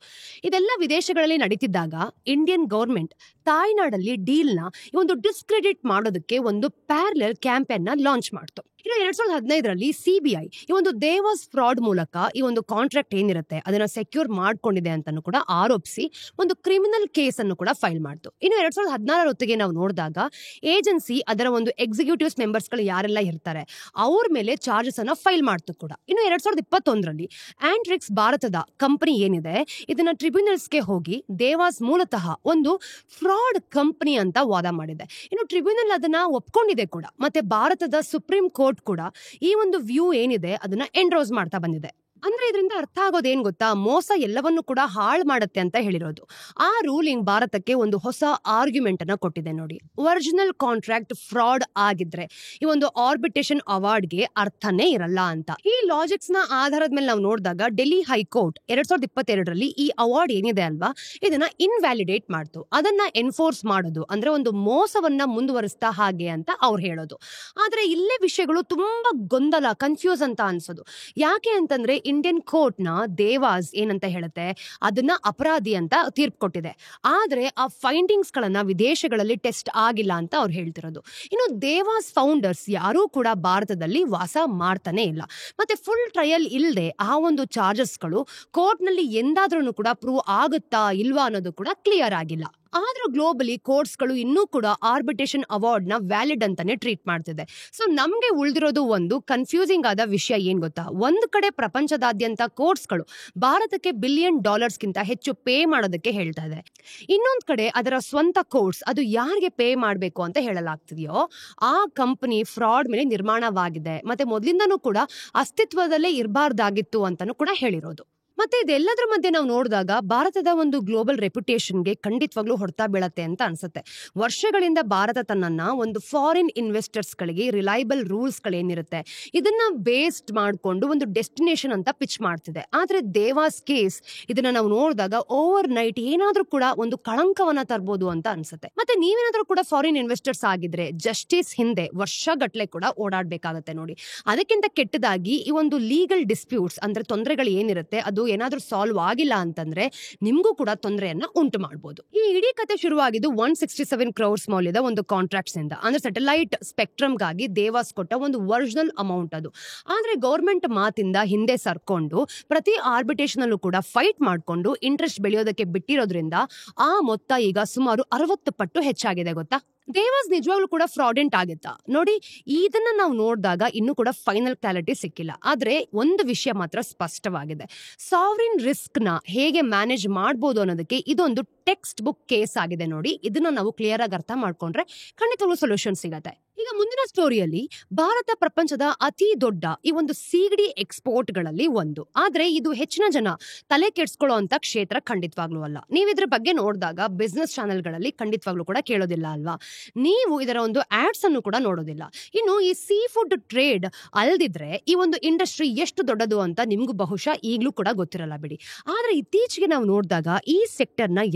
ಇದೆಲ್ಲ ವಿದೇಶಗಳಲ್ಲಿ ನಡೀತಿದ್ದಾಗ ಇಂಡಿಯನ್ ಗವರ್ಮೆಂಟ್ ತಾಯ್ನಾಡಲ್ಲಿ ಡೀಲ್ ನ ಒಂದು ಡಿಸ್ಕ್ರೆಡಿಟ್ ಮಾಡೋದಕ್ಕೆ ಒಂದು ಪ್ಯಾರಲಲ್ ಕ್ಯಾಂಪೇನ್ ನ ಲಾಂಚ್ ಮಾಡ್ತು. ಇನ್ನು 2015ರಲ್ಲಿ CBI ಈ ಒಂದು ದೇವಾಸ್ ಫ್ರಾಡ್ ಮೂಲಕ ಈ ಒಂದು ಕಾಂಟ್ರಾಕ್ಟ್ ಏನಿರುತ್ತೆ ಅದನ್ನ ಸೆಕ್ಯೂರ್ ಮಾಡ್ಕೊಂಡಿದೆ ಅಂತಾನು ಕೂಡ ಆರೋಪಿಸಿ ಒಂದು ಕ್ರಿಮಿನಲ್ ಕೇಸ್ ಅನ್ನು ಕೂಡ ಫೈಲ್ ಮಾಡ್ತು. ಇನ್ನು 2016 ಹೊತ್ತಿಗೆ ನಾವು ನೋಡಿದಾಗ ಏಜೆನ್ಸಿ ಅದರ ಒಂದು ಎಕ್ಸಿಕ್ಯೂಟಿವ್ಸ್ ಮೆಂಬರ್ಸ್ ಗಳು ಯಾರೆಲ್ಲ ಇರ್ತಾರೆ ಅವ್ರ ಮೇಲೆ ಚಾರ್ಜಸ್ ಅನ್ನ ಫೈಲ್ ಮಾಡ್ತು ಕೂಡ. ಇನ್ನು 2021ರಲ್ಲಿ ಆಂಟ್ರಿಕ್ಸ್ ಭಾರತದ ಕಂಪನಿ ಏನಿದೆ ಇದನ್ನ ಟ್ರಿಬ್ಯುನಲ್ಸ್ಗೆ ಹೋಗಿ ದೇವಾಸ್ ಮೂಲತಃ ಒಂದು ಫ್ರಾಡ್ ಕಂಪನಿ ಅಂತ ವಾದ ಮಾಡಿದೆ. ಇನ್ನು ಟ್ರಿಬ್ಯುನಲ್ ಅದನ್ನ ಒಪ್ಕೊಂಡಿದೆ ಕೂಡ. ಮತ್ತೆ ಭಾರತದ ಸುಪ್ರೀಂ ಕೋರ್ಟ್ ಕೂಡ ಈ ಒಂದು ವ್ಯೂ ಏನಿದೆ ಅದನ್ನ ಎಂಡ್ರೋಸ್ ಮಾಡ್ತಾ ಬಂದಿದೆ. ಅಂದ್ರೆ ಇದರಿಂದ ಅರ್ಥ ಆಗೋದೇನ್ ಗೊತ್ತಾ? ಮೋಸ ಎಲ್ಲವನ್ನೂ ಕೂಡ ಹಾಳು ಮಾಡುತ್ತೆ ಅಂತ ಹೇಳಿರೋದು. ಆ ರೂಲಿಂಗ್ ಭಾರತಕ್ಕೆ ಒಂದು ಹೊಸ ಆರ್ಗ್ಯುಮೆಂಟ್ ಅನ್ನ ಕೊಟ್ಟಿದೆ ನೋಡಿ. ಒರಿಜಿನಲ್ ಕಾಂಟ್ರಾಕ್ಟ್ ಫ್ರಾಡ್ ಆಗಿದ್ರೆ ಈ ಒಂದು ಆರ್ಬಿಟ್ರೇಷನ್ ಅವಾರ್ಡ್ಗೆ ಅರ್ಥನೇ ಇರಲ್ಲ ಅಂತ. ಈ ಲಾಜಿಕ್ಸ್ ನ ಆಧಾರದ ಮೇಲೆ ನಾವು ನೋಡಿದಾಗ ಡೆಲ್ಲಿ ಹೈಕೋರ್ಟ್ 2022ರಲ್ಲಿ ಈ ಅವಾರ್ಡ್ ಏನಿದೆ ಅಲ್ವಾ ಇದನ್ನ ಇನ್ವ್ಯಾಲಿಡೇಟ್ ಮಾಡ್ತು. ಅದನ್ನ ಎನ್ಫೋರ್ಸ್ ಮಾಡೋದು ಅಂದ್ರೆ ಒಂದು ಮೋಸವನ್ನ ಮುಂದುವರಿಸ್ತಾ ಹಾಗೆ ಅಂತ ಅವ್ರು ಹೇಳೋದು. ಆದ್ರೆ ಇಲ್ಲೇ ವಿಷಯಗಳು ತುಂಬಾ ಗೊಂದಲ, ಕನ್ಫ್ಯೂಸ್ ಅಂತ ಅನ್ಸೋದು. ಯಾಕೆ ಅಂತಂದ್ರೆ ಇಂಡಿಯನ್ ಕೋರ್ಟ್ ನ ದೇವಾಸ್ ಏನಂತ ಹೇಳುತ್ತೆ ಅದನ್ನ ಅಪರಾಧಿ ಅಂತ ತೀರ್ಪು ಕೊಟ್ಟಿದೆ. ಆದ್ರೆ ಆ ಫೈಂಡಿಂಗ್ಸ್ ಗಳನ್ನ ವಿದೇಶಗಳಲ್ಲಿ ಟೆಸ್ಟ್ ಆಗಿಲ್ಲ ಅಂತ ಅವ್ರು ಹೇಳ್ತಿರೋದು. ಇನ್ನು ದೇವಾಸ್ ಫೌಂಡರ್ಸ್ ಯಾರೂ ಕೂಡ ಭಾರತದಲ್ಲಿ ವಾಸ ಮಾಡ್ತಾನೆ ಇಲ್ಲ. ಮತ್ತೆ ಫುಲ್ ಟ್ರಯಲ್ ಇಲ್ಲದೆ ಆ ಒಂದು ಚಾರ್ಜಸ್ ಗಳು ಕೋರ್ಟ್ ನಲ್ಲಿ ಎಂದಾದ್ರೂ ಕೂಡ ಪ್ರೂವ್ ಆಗುತ್ತಾ ಇಲ್ವಾ ಅನ್ನೋದು ಕೂಡ ಕ್ಲಿಯರ್ ಆಗಿಲ್ಲ. ಆದ್ರೂ ಗ್ಲೋಬಲಿ ಕೋರ್ಟ್ಸ್ ಗಳು ಇನ್ನೂ ಕೂಡ ಆರ್ಬಿಟ್ರೇಷನ್ ಅವಾರ್ಡ್ ನ ವ್ಯಾಲಿಡ್ ಅಂತಾನೆ ಟ್ರೀಟ್ ಮಾಡ್ತಿದೆ. ಸೊ ನಮ್ಗೆ ಉಳಿದಿರೋದು ಒಂದು ಕನ್ಫ್ಯೂಸಿಂಗ್ ಆದ ವಿಷಯ ಏನ್ ಗೊತ್ತಾ? ಒಂದ್ ಕಡೆ ಪ್ರಪಂಚದಾದ್ಯಂತ ಕೋರ್ಟ್ಸ್ ಗಳು ಭಾರತಕ್ಕೆ $1 ಬಿಲಿಯನ್ ಗಿಂತ ಹೆಚ್ಚು ಪೇ ಮಾಡೋದಕ್ಕೆ ಹೇಳ್ತಾ ಇದೆ. ಇನ್ನೊಂದ್ ಕಡೆ ಅದರ ಸ್ವಂತ ಕೋರ್ಟ್ಸ್ ಅದು ಯಾರಿಗೆ ಪೇ ಮಾಡ್ಬೇಕು ಅಂತ ಹೇಳಲಾಗ್ತಿದೆಯೋ ಆ ಕಂಪನಿ ಫ್ರಾಡ್ ಮೇಲೆ ನಿರ್ಮಾಣವಾಗಿದೆ ಮತ್ತೆ ಮೊದಲಿಂದನೂ ಕೂಡ ಅಸ್ತಿತ್ವದಲ್ಲೇ ಇರಬಾರ್ದಾಗಿತ್ತು ಅಂತಾನು ಕೂಡ ಹೇಳಿರೋದು. ಮತ್ತೆ ಇದೆಲ್ಲದರ ಮಧ್ಯೆ ನಾವು ನೋಡಿದಾಗ ಭಾರತದ ಒಂದು ಗ್ಲೋಬಲ್ ರೆಪ್ಯುಟೇಷನ್ಗೆ ಖಂಡಿತವಾಗ್ಲೂ ಹೊಡೆತ ಬೀಳತ್ತೆ ಅಂತ ಅನ್ಸುತ್ತೆ. ವರ್ಷಗಳಿಂದ ಭಾರತ ತನ್ನನ್ನ ಒಂದು ಫಾರಿನ್ ಇನ್ವೆಸ್ಟರ್ಸ್ ಗಳಿಗೆ ರಿಲಯಬಲ್ ರೂಲ್ಸ್ ಗಳೇನಿರುತ್ತೆ ಇದನ್ನ ಬೇಸ್ಡ್ ಮಾಡ್ಕೊಂಡು ಒಂದು ಡೆಸ್ಟಿನೇಷನ್ ಅಂತ ಪಿಚ್ ಮಾಡ್ತಿದೆ. ಆದ್ರೆ ದೇವಾಸ್ ಕೇಸ್ ಇದನ್ನ ನಾವು ನೋಡಿದಾಗ ಓವರ್ ನೈಟ್ ಏನಾದ್ರೂ ಕೂಡ ಒಂದು ಕಳಂಕವನ್ನ ತರಬಹುದು ಅಂತ ಅನ್ಸುತ್ತೆ. ಮತ್ತೆ ನೀವೇನಾದ್ರೂ ಕೂಡ ಫಾರಿನ್ ಇನ್ವೆಸ್ಟರ್ಸ್ ಆಗಿದ್ರೆ ಜಸ್ಟಿಸ್ ಹಿಂದೆ ವರ್ಷಗಟ್ಲೆ ಕೂಡ ಓಡಾಡ್ಬೇಕಾಗತ್ತೆ ನೋಡಿ. ಅದಕ್ಕಿಂತ ಕೆಟ್ಟದಾಗಿ ಈ ಒಂದು ಲೀಗಲ್ ಡಿಸ್ಪ್ಯೂಟ್ಸ್ ಅಂದ್ರೆ ತೊಂದರೆಗಳು ಏನಿರುತ್ತೆ ಅದು ಏನಾದ್ರೂ ಸಾಲ್ವ್ ಆಗಿಲ್ಲ ಅಂತಂದ್ರೆ ನಿಮ್ಗೂ ಕೂಡ ತೊಂದರೆಯನ್ನ ಉಂಟು ಮಾಡಬಹುದು. ಈ ಇಡೀ ಕತೆ ಶುರುವಾಗಿದ್ದು 167 ಕ್ರೋರ್ಸ್ ಮೌಲ್ಯದ ಒಂದು ಕಾಂಟ್ರಾಕ್ಟ್ಸ್ ಇಂದ. ಅಂದ್ರೆ ಸ್ಯಾಟಲೈಟ್ ಸ್ಪೆಕ್ಟ್ರಮ್ ಗಾಗಿ ದೇವಾಸ್ ಕೊಟ್ಟ ಒಂದು ಒರಿಜಿನಲ್ ಅಮೌಂಟ್ ಅದು. ಆದ್ರೆ ಗವರ್ಮೆಂಟ್ ಮಾತಿಂದ ಹಿಂದೆ ಸರ್ಕೊಂಡು ಪ್ರತಿ ಆರ್ಬಿಟ್ರೇಷನ್ ಅಲ್ಲೂ ಕೂಡ ಫೈಟ್ ಮಾಡ್ಕೊಂಡು ಇಂಟ್ರೆಸ್ಟ್ ಬೆಳೆಯೋದಕ್ಕೆ ಬಿಟ್ಟಿರೋದ್ರಿಂದ ಆ ಮೊತ್ತ ಈಗ ಸುಮಾರು 60 ಪಟ್ಟು ಹೆಚ್ಚಾಗಿದೆ ಗೊತ್ತಾ. ದೇವಾಸ್ ನಿಜವಾಗ್ಲೂ ಕೂಡ ಫ್ರಾಡೆಂಟ್ ಆಗಿತ್ತಾ ನೋಡಿ, ಇದನ್ನ ನಾವು ನೋಡಿದಾಗ ಇನ್ನೂ ಕೂಡ ಫೈನಲ್ ಕ್ಲಾರಿಟಿ ಸಿಕ್ಕಿಲ್ಲ. ಆದ್ರೆ ಒಂದು ವಿಷಯ ಮಾತ್ರ ಸ್ಪಷ್ಟವಾಗಿದೆ, ಸಾವರಿನ್ ರಿಸ್ಕ್ ನ ಹೇಗೆ ಮ್ಯಾನೇಜ್ ಮಾಡ್ಬೋದು ಅನ್ನೋದಕ್ಕೆ ಇದೊಂದು ಟೆಕ್ಸ್ಟ್ ಬುಕ್ ಕೇಸ್ ಆಗಿದೆ ನೋಡಿ. ಇದನ್ನ ನಾವು ಕ್ಲಿಯರ್ ಆಗಿ ಅರ್ಥ ಮಾಡ್ಕೊಂಡ್ರೆ ಖಂಡಿತವಾಗ್ಲೂ ಸೊಲ್ಯೂಷನ್ ಸಿಗತ್ತೆ. ಈಗ ಮುಂದಿನ ಸ್ಟೋರಿಯಲ್ಲಿ ಭಾರತ ಪ್ರಪಂಚದ ಅತಿ ದೊಡ್ಡ ಈ ಒಂದು ಸೀಗಡಿ ಎಕ್ಸ್ಪೋರ್ಟ್ ಗಳಲ್ಲಿ ಒಂದು. ಆದ್ರೆ ಇದು ಹೆಚ್ಚಿನ ಜನ ತಲೆ ಕೆಡ್ಸ್ಕೊಳ್ಳೋ ಅಂತ ಕ್ಷೇತ್ರ ಖಂಡಿತವಾಗ್ಲೂ ಅಲ್ಲ. ನೀವು ಇದ್ರ ಬಗ್ಗೆ ನೋಡಿದಾಗ ಬಿಸ್ನೆಸ್ ಚಾನೆಲ್ಗಳಲ್ಲಿ ಖಂಡಿತವಾಗ್ಲೂ ಕೂಡ ಕೇಳೋದಿಲ್ಲ ಅಲ್ವಾ. ನೀವು ಇದರ ಒಂದು ಆಡ್ಸ್ ಅನ್ನು ಕೂಡ ನೋಡೋದಿಲ್ಲ. ಇನ್ನು ಈ ಸೀ ಫುಡ್ ಟ್ರೇಡ್ ಅಲ್ದಿದ್ರೆ ಈ ಒಂದು ಇಂಡಸ್ಟ್ರಿ ಎಷ್ಟು ದೊಡ್ಡದು ಅಂತ ನಿಮ್ಗೂ ಬಹುಶಃ ಈಗ್ಲೂ ಕೂಡ ಗೊತ್ತಿರಲ್ಲ ಬಿಡಿ. ಆದ್ರೆ ಇತ್ತೀಚೆಗೆ ನಾವು ನೋಡಿದಾಗ ಈ ಸೆಕ್ಟರ್ ನ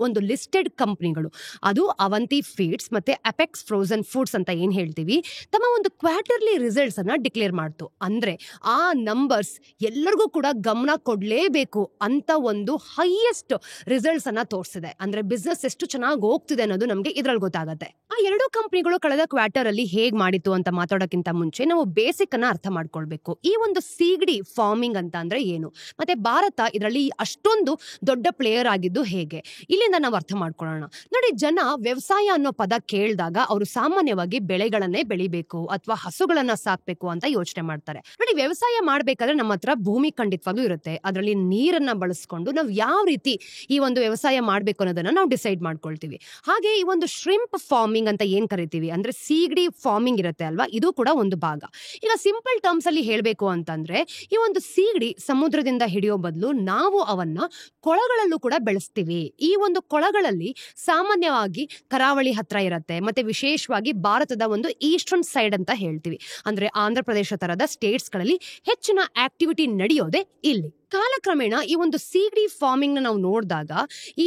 ಒಂದು ಲಿಸ್ಟೆಡ್ ಕಂಪನಿಗಳು, ಅದು ಅವಂತಿ ಫೀಡ್ಸ್ ಮತ್ತೆ ಅಪೆಕ್ಸ್ ಫ್ರೋಸನ್ ಫುಡ್ಸ್ ಅಂತ ಏನ್ ಹೇಳ್ತೀವಿ, ತಮ್ಮ ಒಂದು ಕ್ವಾರ್ಟರ್ಲಿ ರಿಸಲ್ಟ್ಸ್ ಅನ್ನ ಡಿಕ್ಲೇರ್ ಮಾಡ್ತು. ಅಂದ್ರೆ ಆ ನಂಬರ್ಸ್ ಎಲ್ಲರಿಗೂ ಕೂಡ ಗಮನ ಕೊಡ್ಲೇಬೇಕು ಅಂತ ಒಂದು ಹೈಯೆಸ್ಟ್ ರಿಸಲ್ಟ್ಸ್ ಅನ್ನ ತೋರಿಸಿದೆ. ಅಂದ್ರೆ ಬಿಸ್ನೆಸ್ ಎಷ್ಟು ಚೆನ್ನಾಗಿ ಹೋಗ್ತಿದೆ ಅನ್ನೋದು ನಮ್ಗೆ ಇದ್ರಲ್ಲಿ ಗೊತ್ತಾಗತ್ತೆ. ಆ ಎರಡು ಕಂಪನಿಗಳು ಕಳೆದ ಕ್ವಾರ್ಟರ್ ಅಲ್ಲಿ ಹೇಗ್ ಮಾಡಿತ್ತು ಅಂತ ಮಾತಾಡೋಕ್ಕಿಂತ ಮುಂಚೆ ನಾವು ಬೇಸಿಕ್ ಅನ್ನ ಅರ್ಥ ಮಾಡ್ಕೊಳ್ಬೇಕು. ಈ ಒಂದು ಸೀಗಡಿ ಫಾರ್ಮಿಂಗ್ ಅಂತ ಅಂದ್ರೆ ಏನು, ಮತ್ತೆ ಭಾರತ ಇದರಲ್ಲಿ ಅಷ್ಟೊಂದು ದೊಡ್ಡ ಪ್ಲೇಯರ್ ಆಗಿದ್ದು ಹೇಗೆ, ಇಲ್ಲಿಂದ ನಾವು ಅರ್ಥ ಮಾಡ್ಕೊಳ್ಳೋಣ. ನೋಡಿ, ಜನ ವ್ಯವಸಾಯ ಅನ್ನೋ ಪದ ಕೇಳಿದಾಗ ಅವರು ಸಾಮಾನ್ಯವಾಗಿ ಬೆಳೆಗಳನ್ನೇ ಬೆಳಿಬೇಕು ಅಥವಾ ಹಸುಗಳನ್ನ ಸಾಕ್ಬೇಕು ಅಂತ ಯೋಚನೆ ಮಾಡ್ತಾರೆ. ನೋಡಿ, ವ್ಯವಸಾಯ ಮಾಡ್ಬೇಕಾದ್ರೆ ನಮ್ಮ ಹತ್ರ ಭೂಮಿ ಖಂಡಿತವಾಗ್ಲೂ ಇರುತ್ತೆ. ಅದರಲ್ಲಿ ನೀರನ್ನ ಬಳಸ್ಕೊಂಡು ನಾವು ಯಾವ ರೀತಿ ಈ ಒಂದು ವ್ಯವಸಾಯ ಮಾಡ್ಬೇಕು ಅನ್ನೋದನ್ನ ನಾವು ಡಿಸೈಡ್ ಮಾಡ್ಕೊಳ್ತೀವಿ. ಹಾಗೆ ಈ ಒಂದು ಶ್ರಿಂಪ್ ಫಾರ್ಮಿಂಗ್ ಅಂತ ಏನ್ ಕರಿತೀವಿ, ಅಂದ್ರೆ ಸೀಗಡಿ ಫಾರ್ಮಿಂಗ್ ಇರುತ್ತೆ ಅಲ್ವಾ, ಇದು ಕೂಡ ಒಂದು ಭಾಗ. ಈಗ ಸಿಂಪಲ್ ಟರ್ಮ್ಸ್ ಅಲ್ಲಿ ಹೇಳ್ಬೇಕು ಅಂತಂದ್ರೆ ಈ ಒಂದು ಸೀಗಡಿ ಸಮುದ್ರದಿಂದ ಹಿಡಿಯೋ ಬದಲು ನಾವು ಅವನ್ನ ಕೊಳಗಳಲ್ಲೂ ಕೂಡ ಬೆಳೆಸ್ತೀವಿ. ಈ ಒಂದು ಕೊಳಗಳಲ್ಲಿ ಸಾಮಾನ್ಯವಾಗಿ ಕರಾವಳಿ ಹತ್ರ ಇರುತ್ತೆ, ಮತ್ತೆ ವಿಶೇಷವಾಗಿ ಭಾರತದ ಒಂದು ಈಸ್ಟರ್ನ್ ಸೈಡ್ ಅಂತ ಹೇಳ್ತೀವಿ, ಅಂದ್ರೆ ಆಂಧ್ರ ಪ್ರದೇಶ ತರದ ಸ್ಟೇಟ್ಸ್ ಗಳಲ್ಲಿ ಹೆಚ್ಚಿನ ಆಕ್ಟಿವಿಟಿ ನಡೆಯೋದೇ ಇಲ್ಲಿ. ಕಾಲಕ್ರಮೇಣ ಈ ಒಂದು ಸೀಗಡಿ ಫಾರ್ಮಿಂಗ್ ನ ನಾವು ನೋಡಿದಾಗ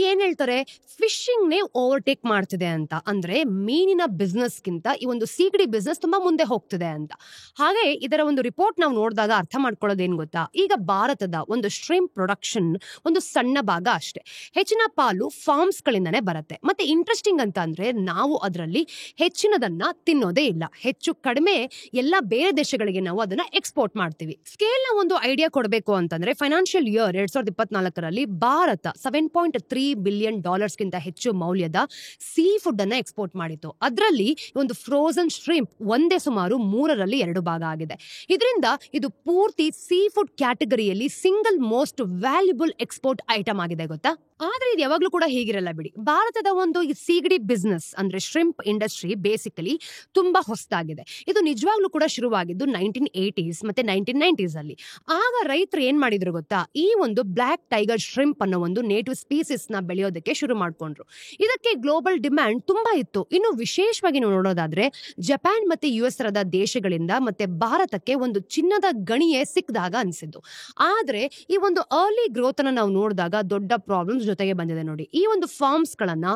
ಏನ್ ಹೇಳ್ತಾರೆ, ಫಿಶಿಂಗ್ ನೇ ಓವರ್ಟೇಕ್ ಮಾಡ್ತಿದೆ ಅಂತ. ಅಂದ್ರೆ ಮೀನಿನ ಬಿಸ್ನೆಸ್ ಗಿಂತ ಈ ಒಂದು ಸೀಗಡಿ ಬಿಸ್ನೆಸ್ ತುಂಬಾ ಮುಂದೆ ಹೋಗ್ತಿದೆ ಅಂತ. ಹಾಗೆ ಇದರ ಒಂದು ರಿಪೋರ್ಟ್ ನಾವು ನೋಡಿದಾಗ ಅರ್ಥ ಮಾಡ್ಕೊಳ್ಳೋದೇನ್ ಗೊತ್ತಾ, ಈಗ ಭಾರತದ ಒಂದು ಶ್ರಿಂಪ್ ಪ್ರೊಡಕ್ಷನ್ ಒಂದು ಸಣ್ಣ ಭಾಗ ಅಷ್ಟೇ, ಹೆಚ್ಚಿನ ಪಾಲು ಫಾರ್ಮ್ಸ್ ಗಳಿಂದಾನೇ ಬರುತ್ತೆ. ಮತ್ತೆ ಇಂಟ್ರೆಸ್ಟಿಂಗ್ ಅಂತ ಅಂದ್ರೆ ನಾವು ಅದರಲ್ಲಿ ಹೆಚ್ಚಿನದನ್ನ ತಿನ್ನೋದೇ ಇಲ್ಲ, ಹೆಚ್ಚು ಕಡಿಮೆ ಎಲ್ಲ ಬೇರೆ ದೇಶಗಳಿಗೆ ನಾವು ಅದನ್ನ ಎಕ್ಸ್ಪೋರ್ಟ್ ಮಾಡ್ತೀವಿ. ಸ್ಕೇಲ್ ನ ಒಂದು ಐಡಿಯಾ ಕೊಡಬೇಕು ಅಂತಂದ್ರೆ ಫೈನಾನ್ಷಿಯಲ್ ಇಯರ್ 2024ರಲ್ಲಿ ಭಾರತ $7.3 ಬಿಲಿಯನ್ ಗಿಂತ ಹೆಚ್ಚು ಮೌಲ್ಯದ ಸೀ ಫುಡ್ ಅನ್ನ ಎಕ್ಸ್ಪೋರ್ಟ್ ಮಾಡಿತ್ತು. ಅದರಲ್ಲಿ ಒಂದು ಫ್ರೋಸನ್ ಶ್ರಿಂಪ್ ಒಂದೇ ಸುಮಾರು 3/2 ಭಾಗ ಆಗಿದೆ. ಇದರಿಂದ ಇದು ಪೂರ್ತಿ ಸೀ ಫುಡ್ ಕ್ಯಾಟಗರಿಯಲ್ಲಿ single most valuable export item ಆಗಿದೆ ಗೊತ್ತಾ. ಆದ್ರೆ ಇದು ಯಾವಾಗ್ಲೂ ಕೂಡ ಹೀಗಿರಲ್ಲ ಬಿಡಿ. ಭಾರತದ ಒಂದು ಸೀಗಡಿ ಬಿಸ್ನೆಸ್ ಅಂದ್ರೆ ಶ್ರಿಂಪ್ ಇಂಡಸ್ಟ್ರಿ ಬೇಸಿಕಲಿ ತುಂಬಾ ಹೊಸದಾಗಿದೆ. ಇದು ನಿಜವಾಗ್ಲೂ ಕೂಡ ಶುರುವಾಗಿದ್ದು 1980s ಮತ್ತೆ 1990s ಅಲ್ಲಿ. ಆಗ ರೈತರು ಏನ್ ಮಾಡಿದ್ರು ಗೊತ್ತಾ, ಈ ಒಂದು ಬ್ಲಾಕ್ ಟೈಗರ್ ಶ್ರಿಂಪ್ ಅನ್ನೋ ಒಂದು ನೇಟಿವ್ ಸ್ಪೀಸಿಸ್ ನ ಬೆಳೆಯೋದಕ್ಕೆ ಶುರು ಮಾಡ್ಕೊಂಡ್ರು. ಇದಕ್ಕೆ ಗ್ಲೋಬಲ್ ಡಿಮ್ಯಾಂಡ್ ತುಂಬಾ ಇತ್ತು. ಇನ್ನು ವಿಶೇಷವಾಗಿ ನಾವು ನೋಡೋದಾದ್ರೆ ಜಪಾನ್ ಮತ್ತೆ US ರದ ದೇಶಗಳಿಂದ ಮತ್ತೆ ಭಾರತಕ್ಕೆ ಒಂದು ಚಿನ್ನದ ಗಣಿಯೇ ಸಿಕ್ಕದಾಗ ಅನ್ಸಿದ್ದು. ಆದ್ರೆ ಈ ಒಂದು ಅರ್ಲಿ ಗ್ರೋತ್ ಅನ್ನ ನಾವು ನೋಡಿದಾಗ ದೊಡ್ಡ ಪ್ರಾಬ್ಲಮ್ಸ್ ಜೊತೆಗೆ ಬಂದಿದೆ ನೋಡಿ. ಈ ಒಂದು ಫಾರ್ಮ್ಸ್ ಗಳನ್ನ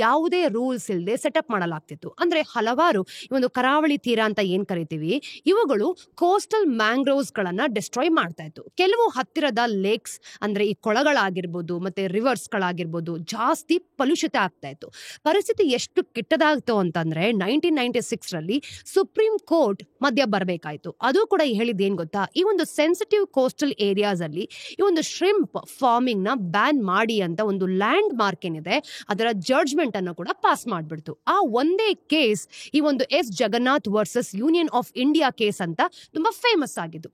ಯಾವುದೇ ರೂಲ್ಸ್ ಇಲ್ಲದೆ ಸೆಟಪ್ ಮಾಡಲಾಗ್ತಿತ್ತು. ಅಂದ್ರೆ ಹಲವಾರು ಈ ಒಂದು ಕರಾವಳಿ ತೀರ ಅಂತ ಏನ್ ಕರಿತೀವಿ, ಇವುಗಳು ಕೋಸ್ಟಲ್ ಮ್ಯಾಂಗ್ರೋವ್ಸ್ ಗಳನ್ನ ಡಿಸ್ಟ್ರಾಯ್ ಮಾಡ್ತಾ ಇತ್ತು. ಕೆಲವು ಹತ್ತಿರದ ಲೇಕ್ಸ್ ಅಂದ್ರೆ ಈ ಕೊಳಗಳಾಗಿರ್ಬೋದು ಮತ್ತೆ ರಿವರ್ಸ್ ಗಳಾಗಿರ್ಬೋದು ಜಾಸ್ತಿ ಕಲುಷಿತ ಆಗ್ತಾ ಇತ್ತು. ಪರಿಸ್ಥಿತಿ ಎಷ್ಟು ಕೆಟ್ಟದಾಗ್ತು ಅಂತಂದ್ರೆ 1996ರಲ್ಲಿ ಸುಪ್ರೀಂ ಕೋರ್ಟ್ ಮಧ್ಯ ಬರಬೇಕಾಯ್ತು. ಅದು ಕೂಡ ಹೇಳಿದ್ ಏನ್ ಗೊತ್ತಾ, ಈ ಒಂದು ಸೆನ್ಸಿಟಿವ್ ಕೋಸ್ಟಲ್ ಏರಿಯಾಸ್ ಅಲ್ಲಿ ಈ ಒಂದು ಶ್ರಿಂಪ್ ಫಾರ್ಮಿಂಗ್ ನ ಬ್ಯಾನ್ ಮಾಡಿ ಅಂತ ಒಂದು ಲ್ಯಾಂಡ್ ಮಾರ್ಕ್ ಏನಿದೆ ಅದರ ಜಡ್ಜ್ಮೆಂಟ್ ಅನ್ನು ಕೂಡ ಪಾಸ್ ಮಾಡ್ಬಿಡ್ತು. ಆ ಒಂದೇ ಕೇಸ್ ಈ ಒಂದು Jagannath versus union of India case ಅಂತ ತುಂಬಾ ಫೇಮಸ್ ಆಗಿದ್ದು.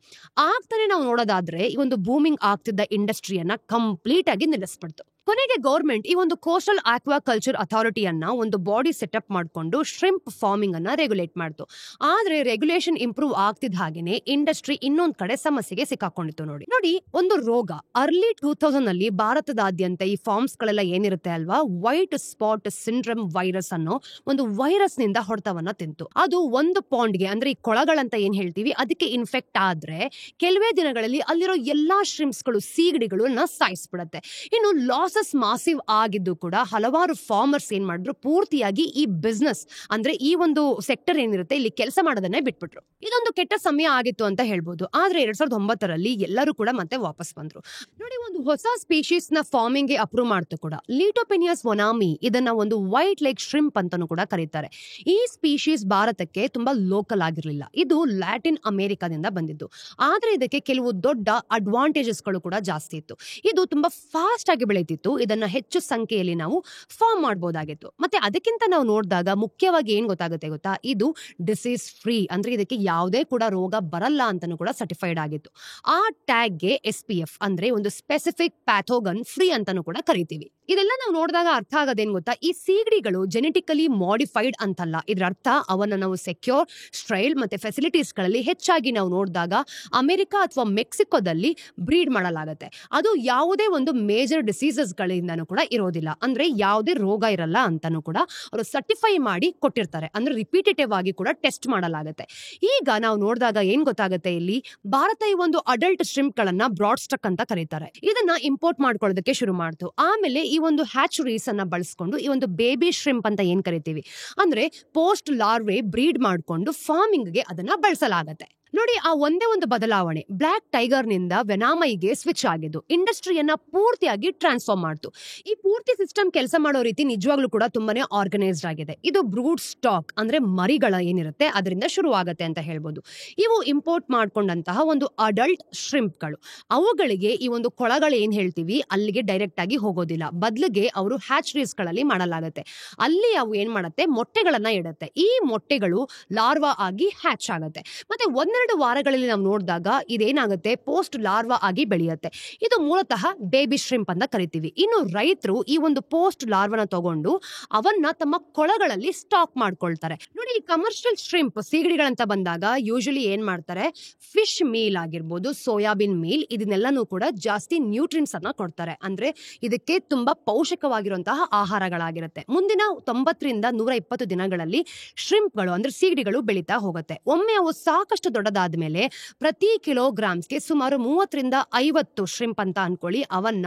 ಆಗ್ತಾನೆ ನಾವು ನೋಡೋದಾದ್ರೆ ಈ ಒಂದು ಬೂಮಿಂಗ್ ಆಗ್ತಿದ್ದ ಇಂಡಸ್ಟ್ರಿಯನ್ನ ಕಂಪ್ಲೀಟ್ ಆಗಿ ನಿಲ್ಲಿಸ್ಬಿಡ್ತು. ಕೊನೆಗೆ ಗೌರ್ಮೆಂಟ್ ಈ ಒಂದು ಕೋಸ್ಟಲ್ ಆಕ್ವಾಕಲ್ಚರ್ ಅಥಾರಿಟಿಯನ್ನ ಒಂದು ಬಾಡಿ ಸೆಟಪ್ ಮಾಡಿಕೊಂಡು ಶ್ರಿಂಪ್ ಫಾರ್ಮಿಂಗ್ ಅನ್ನ ರೆಗ್ಯುಲೇಟ್ ಮಾಡ್ತು. ಆದ್ರೆ ರೆಗ್ಯುಲೇಷನ್ ಇಂಪ್ರೂವ್ ಆಗ್ತಿದ್ದ ಹಾಗೇನೆ ಇಂಡಸ್ಟ್ರಿ ಇನ್ನೊಂದ್ ಕಡೆ ಸಮಸ್ಯೆಗೆ ಸಿಕ್ಕಾಕೊಂಡಿತ್ತು. ನೋಡಿ ಒಂದು ರೋಗ ಅರ್ಲಿ 2000 ಅಲ್ಲಿ ಭಾರತದಾದ್ಯಂತ ಈ ಫಾರ್ಮ್ಸ್ ಗಳೆಲ್ಲ ಏನಿರುತ್ತೆ ಅಲ್ವಾ, ವೈಟ್ ಸ್ಪಾಟ್ ಸಿಂಡ್ರಮ್ ವೈರಸ್ ಅನ್ನೋ ಒಂದು ವೈರಸ್ ನಿಂದ ಹೊಡೆತವನ್ನ ತಿಂತು. ಅದು ಒಂದು ಪಾಂಡ್ಗೆ ಅಂದ್ರೆ ಈ ಕೊಳಗಳಂತ ಏನ್ ಹೇಳ್ತೀವಿ ಅದಕ್ಕೆ ಇನ್ಫೆಕ್ಟ್ ಆದ್ರೆ ಕೆಲವೇ ದಿನಗಳಲ್ಲಿ ಅಲ್ಲಿರೋ ಎಲ್ಲಾ ಶ್ರಿಂಪ್ಸ್ಗಳು ಸೀಗಡಿಗಳನ್ನ ಸಾಯಿಸ್ಬಿಡತ್ತೆ. ಇನ್ನು ಲಾಸಸ್ ಮಾಸಿವ್ ಆಗಿದ್ದು ಕೂಡ ಹಲವಾರು ಫಾರ್ಮರ್ಸ್ ಏನ್ ಮಾಡಿದ್ರು, ಪೂರ್ತಿಯಾಗಿ ಈ ಬಿಸ್ನೆಸ್ ಅಂದ್ರೆ ಈ ಒಂದು ಸೆಕ್ಟರ್ ಏನಿರುತ್ತೆ ಇಲ್ಲಿ ಕೆಲಸ ಮಾಡೋದನ್ನೇ ಬಿಟ್ಬಿಟ್ರು. ಇದೊಂದು ಕೆಟ್ಟ ಸಮಯ ಆಗಿತ್ತು ಅಂತ ಹೇಳ್ಬೋದು. ಆದ್ರೆ 2009ರಲ್ಲಿ ಎಲ್ಲರೂ ಕೂಡ ಮತ್ತೆ ವಾಪಸ್ ಬಂದ್ರು. ನೋಡಿ, ಒಂದು ಹೊಸ ಸ್ಪೀಶೀಸ್ ನ ಫಾರ್ಮಿಂಗ್ ಗೆ ಅಪ್ರೂವ್ ಮಾಡ್ತು ಕೂಡ. ಲೀಟೋಪೆನಿಯಸ್ ವನಾಮಿ, ಇದನ್ನ ಒಂದು ವೈಟ್ ಲೇಕ್ ಶ್ರಿಂಪ್ ಅಂತಾನೂ ಕೂಡ ಕರೀತಾರೆ. ಈ ಸ್ಪೀಶೀಸ್ ಭಾರತಕ್ಕೆ ತುಂಬಾ ಲೋಕಲ್ ಆಗಿರ್ಲಿಲ್ಲ. ಇದು ಲ್ಯಾಟಿನ್ ಅಮೆರಿಕಾದಿಂದ ಬಂದಿದ್ದು. ಆದ್ರೆ ಇದಕ್ಕೆ ಕೆಲವು ದೊಡ್ಡ ಅಡ್ವಾಂಟೇಜಸ್ ಗಳು ಕೂಡ ಜಾಸ್ತಿ ಇತ್ತು. ಇದು ತುಂಬಾ ಫಾಸ್ಟ್ ಆಗಿ ಬೆಳೀತಿತ್ತು. ಆಗಿತ್ತು, ಇದನ್ನ ಹೆಚ್ಚು ಸಂಖ್ಯೆಯಲ್ಲಿ ನಾವು ಫಾರ್ಮ್ ಮಾಡಬಹುದಾಗಿತ್ತು. ಮತ್ತೆ ಅದಕ್ಕಿಂತ ನಾವು ನೋಡಿದಾಗ ಮುಖ್ಯವಾಗಿ ಏನ್ ಗೊತ್ತಾಗುತ್ತೆ ಗೊತ್ತಾ, ಇದು ಡಿಸೀಸ್ ಫ್ರೀ, ಅಂದ್ರೆ ಇದಕ್ಕೆ ಯಾವುದೇ ಕೂಡ ರೋಗ ಬರಲ್ಲ ಅಂತಾನು ಕೂಡ ಸರ್ಟಿಫೈಡ್ ಆಗಿತ್ತು. ಆ ಟ್ಯಾಗ್ಗೆ SPF ಅಂದ್ರೆ ಒಂದು ಸ್ಪೆಸಿಫಿಕ್ ಪ್ಯಾಥೋಗನ್ ಫ್ರೀ ಅಂತಾನು ಕೂಡ ಕರಿತೀವಿ. ಇದೆಲ್ಲ ನಾವು ನೋಡಿದಾಗ ಅರ್ಥ ಆಗೋದೇನ್ ಗೊತ್ತಾ, ಈ ಸೀಗಡಿಗಳು ಜೆನೆಟಿಕಲಿ ಮಾಡಿಫೈಡ್ ಅಂತಲ್ಲ. ಇದ್ರ ಅರ್ಥ ಅವನ್ನ ನಾವು ಸೆಕ್ಯೂರ್, ಸ್ಟ್ರೈಲ್ ಮತ್ತೆ ಫೆಸಿಲಿಟೀಸ್ ಗಳಲ್ಲಿ ಹೆಚ್ಚಾಗಿ ನಾವು ನೋಡಿದಾಗ ಅಮೆರಿಕ ಅಥವಾ ಮೆಕ್ಸಿಕೋದಲ್ಲಿ ಬ್ರೀಡ್ ಮಾಡಲಾಗುತ್ತೆ. ಅದು ಯಾವುದೇ ಒಂದು ಮೇಜರ್ ಡಿಸೀಸಸ್ ಗಳಿಂದನೂ ಕೂಡ ಇರೋದಿಲ್ಲ, ಅಂದ್ರೆ ಯಾವುದೇ ರೋಗ ಇರಲ್ಲ ಅಂತಾನು ಕೂಡ ಅವರು ಸರ್ಟಿಫೈ ಮಾಡಿ ಕೊಟ್ಟಿರ್ತಾರೆ. ಅಂದ್ರೆ ರಿಪೀಟೇಟಿವ್ ಆಗಿ ಕೂಡ ಟೆಸ್ಟ್ ಮಾಡಲಾಗುತ್ತೆ. ಈಗ ನಾವು ನೋಡಿದಾಗ ಏನ್ ಗೊತ್ತಾಗುತ್ತೆ, ಇಲ್ಲಿ ಭಾರತ ಈ ಒಂದು ಅಡಲ್ಟ್ ಶ್ರಿಂಪ್ ಗಳನ್ನ ಬ್ರಾಡ್ ಸ್ಟಕ್ ಅಂತ ಕರೀತಾರೆ. ಇದನ್ನ ಇಂಪೋರ್ಟ್ ಮಾಡ್ಕೊಳ್ಳೋದಕ್ಕೆ ಶುರು ಮಾಡ್ತು. ಆಮೇಲೆ ಈ ಒಂದು ಹ್ಯಾಚರೀಸ್ ಅನ್ನ ಬಳಸ್ಕೊಂಡು ಈ ಒಂದು ಬೇಬಿ ಶ್ರಿಂಪ್ ಅಂತ ಏನ್ ಕರಿತೀವಿ, ಅಂದ್ರೆ ಪೋಸ್ಟ್ ಲಾರ್ವೆ ಬ್ರೀಡ್ ಮಾಡ್ಕೊಂಡು ಫಾರ್ಮಿಂಗ್ ಗೆ ಅದನ್ನ ಬಳಸಲಾಗತ್ತೆ. ನೋಡಿ, ಆ ಒಂದೇ ಒಂದು ಬದಲಾವಣೆ ಬ್ಲಾಕ್ ಟೈಗರ್ ನಿಂದ ವೆನಾಮೈಗೆ ಸ್ವಿಚ್ ಆಗಿದ್ದು ಇಂಡಸ್ಟ್ರಿಯನ್ನ ಪೂರ್ತಿಯಾಗಿ ಟ್ರಾನ್ಸ್ಫಾರ್ಮ್ ಮಾಡ್ತು. ಈ ಪೂರ್ತಿ ಸಿಸ್ಟಮ್ ಕೆಲಸ ಮಾಡೋ ರೀತಿ ನಿಜವಾಗ್ಲೂ ಕೂಡ ತುಂಬಾನೇ ಆರ್ಗನೈಸ್ಡ್ ಆಗಿದೆ. ಇದು ಬ್ರೂಡ್ ಸ್ಟಾಕ್ ಅಂದ್ರೆ ಮರಿಗಳ ಏನಿರುತ್ತೆ ಅದರಿಂದ ಶುರು ಆಗತ್ತೆ ಅಂತ ಹೇಳ್ಬೋದು. ಇವು ಇಂಪೋರ್ಟ್ ಮಾಡ್ಕೊಂಡಂತಹ ಒಂದು ಅಡಲ್ಟ್ ಶ್ರಿಂಪ್ಗಳು, ಅವುಗಳಿಗೆ ಈ ಒಂದು ಕೊಳಗಳು ಏನ್ ಹೇಳ್ತೀವಿ ಅಲ್ಲಿಗೆ ಡೈರೆಕ್ಟ್ ಆಗಿ ಹೋಗೋದಿಲ್ಲ. ಬದಲಿಗೆ ಅವರು ಹ್ಯಾಚರೀಸ್ ಗಳಲ್ಲಿ ಮಾಡಲಾಗುತ್ತೆ. ಅಲ್ಲಿ ಅವು ಏನ್ ಮಾಡುತ್ತೆ, ಮೊಟ್ಟೆಗಳನ್ನ ಇಡುತ್ತೆ. ಈ ಮೊಟ್ಟೆಗಳು ಲಾರ್ವಾ ಆಗಿ ಹ್ಯಾಚ್ ಆಗುತ್ತೆ. ಮತ್ತೆ ಒಂದೆರಡು ವಾರಗಳಲ್ಲಿ ನಾವು ನೋಡಿದಾಗ ಇದೇನಾಗುತ್ತೆ, ಪೋಸ್ಟ್ ಲಾರ್ವಾ ಆಗಿ ಬೆಳೆಯುತ್ತೆ. ಇದು ಮೂಲತಃ ಬೇಬಿ ಶ್ರಿಂಪ್ ಅಂತ ಕರಿತೀವಿ. ಇನ್ನು ರೈತರು ಈ ಒಂದು ಪೋಸ್ಟ್ ಲಾರ್ವನ ತಗೊಂಡು ಅವನ್ನ ತಮ್ಮ ಕೊಳಗಳಲ್ಲಿ ಸ್ಟಾಕ್ ಮಾಡ್ಕೊಳ್ತಾರೆ. ನೋಡಿ, ಈ ಕಮರ್ಷಿಯಲ್ ಶ್ರಿಂಪ್ ಸೀಗಡಿಗಳಂತ ಬಂದಾಗ ಯೂಶಲಿ ಏನ್ ಮಾಡ್ತಾರೆ, ಫಿಶ್ ಮೀಲ್ ಆಗಿರ್ಬೋದು, ಸೋಯಾಬೀನ್ ಮೀಲ್, ಇದನ್ನೆಲ್ಲನೂ ಕೂಡ ಜಾಸ್ತಿ ನ್ಯೂಟ್ರಿಯೆಂಟ್ಸ್ ಅನ್ನ ಕೊಡ್ತಾರೆ. ಅಂದ್ರೆ ಇದಕ್ಕೆ ತುಂಬಾ ಪೌಷ್ಟಿಕವಾಗಿರುವಂತಹ ಆಹಾರಗಳಾಗಿರುತ್ತೆ. ಮುಂದಿನ 90ರಿಂದ 120 ದಿನಗಳಲ್ಲಿ ಶ್ರಿಂಪ್ಗಳು ಅಂದ್ರೆ ಸೀಗಡಿಗಳು ಬೆಳೀತಾ ಹೋಗುತ್ತೆ. ಒಮ್ಮೆ ಅವು ಸಾಕಷ್ಟು ದೊಡ್ಡದಾದ್ಮೇಲೆ ಪ್ರತಿ ಕಿಲೋಗ್ರಾಮ್ಸ್ಗೆ ಸುಮಾರು 30ರಿಂದ 50 ಶ್ರಿಂಪ್ ಅಂತ ಅನ್ಕೊಳ್ಳಿ, ಅವನ್ನ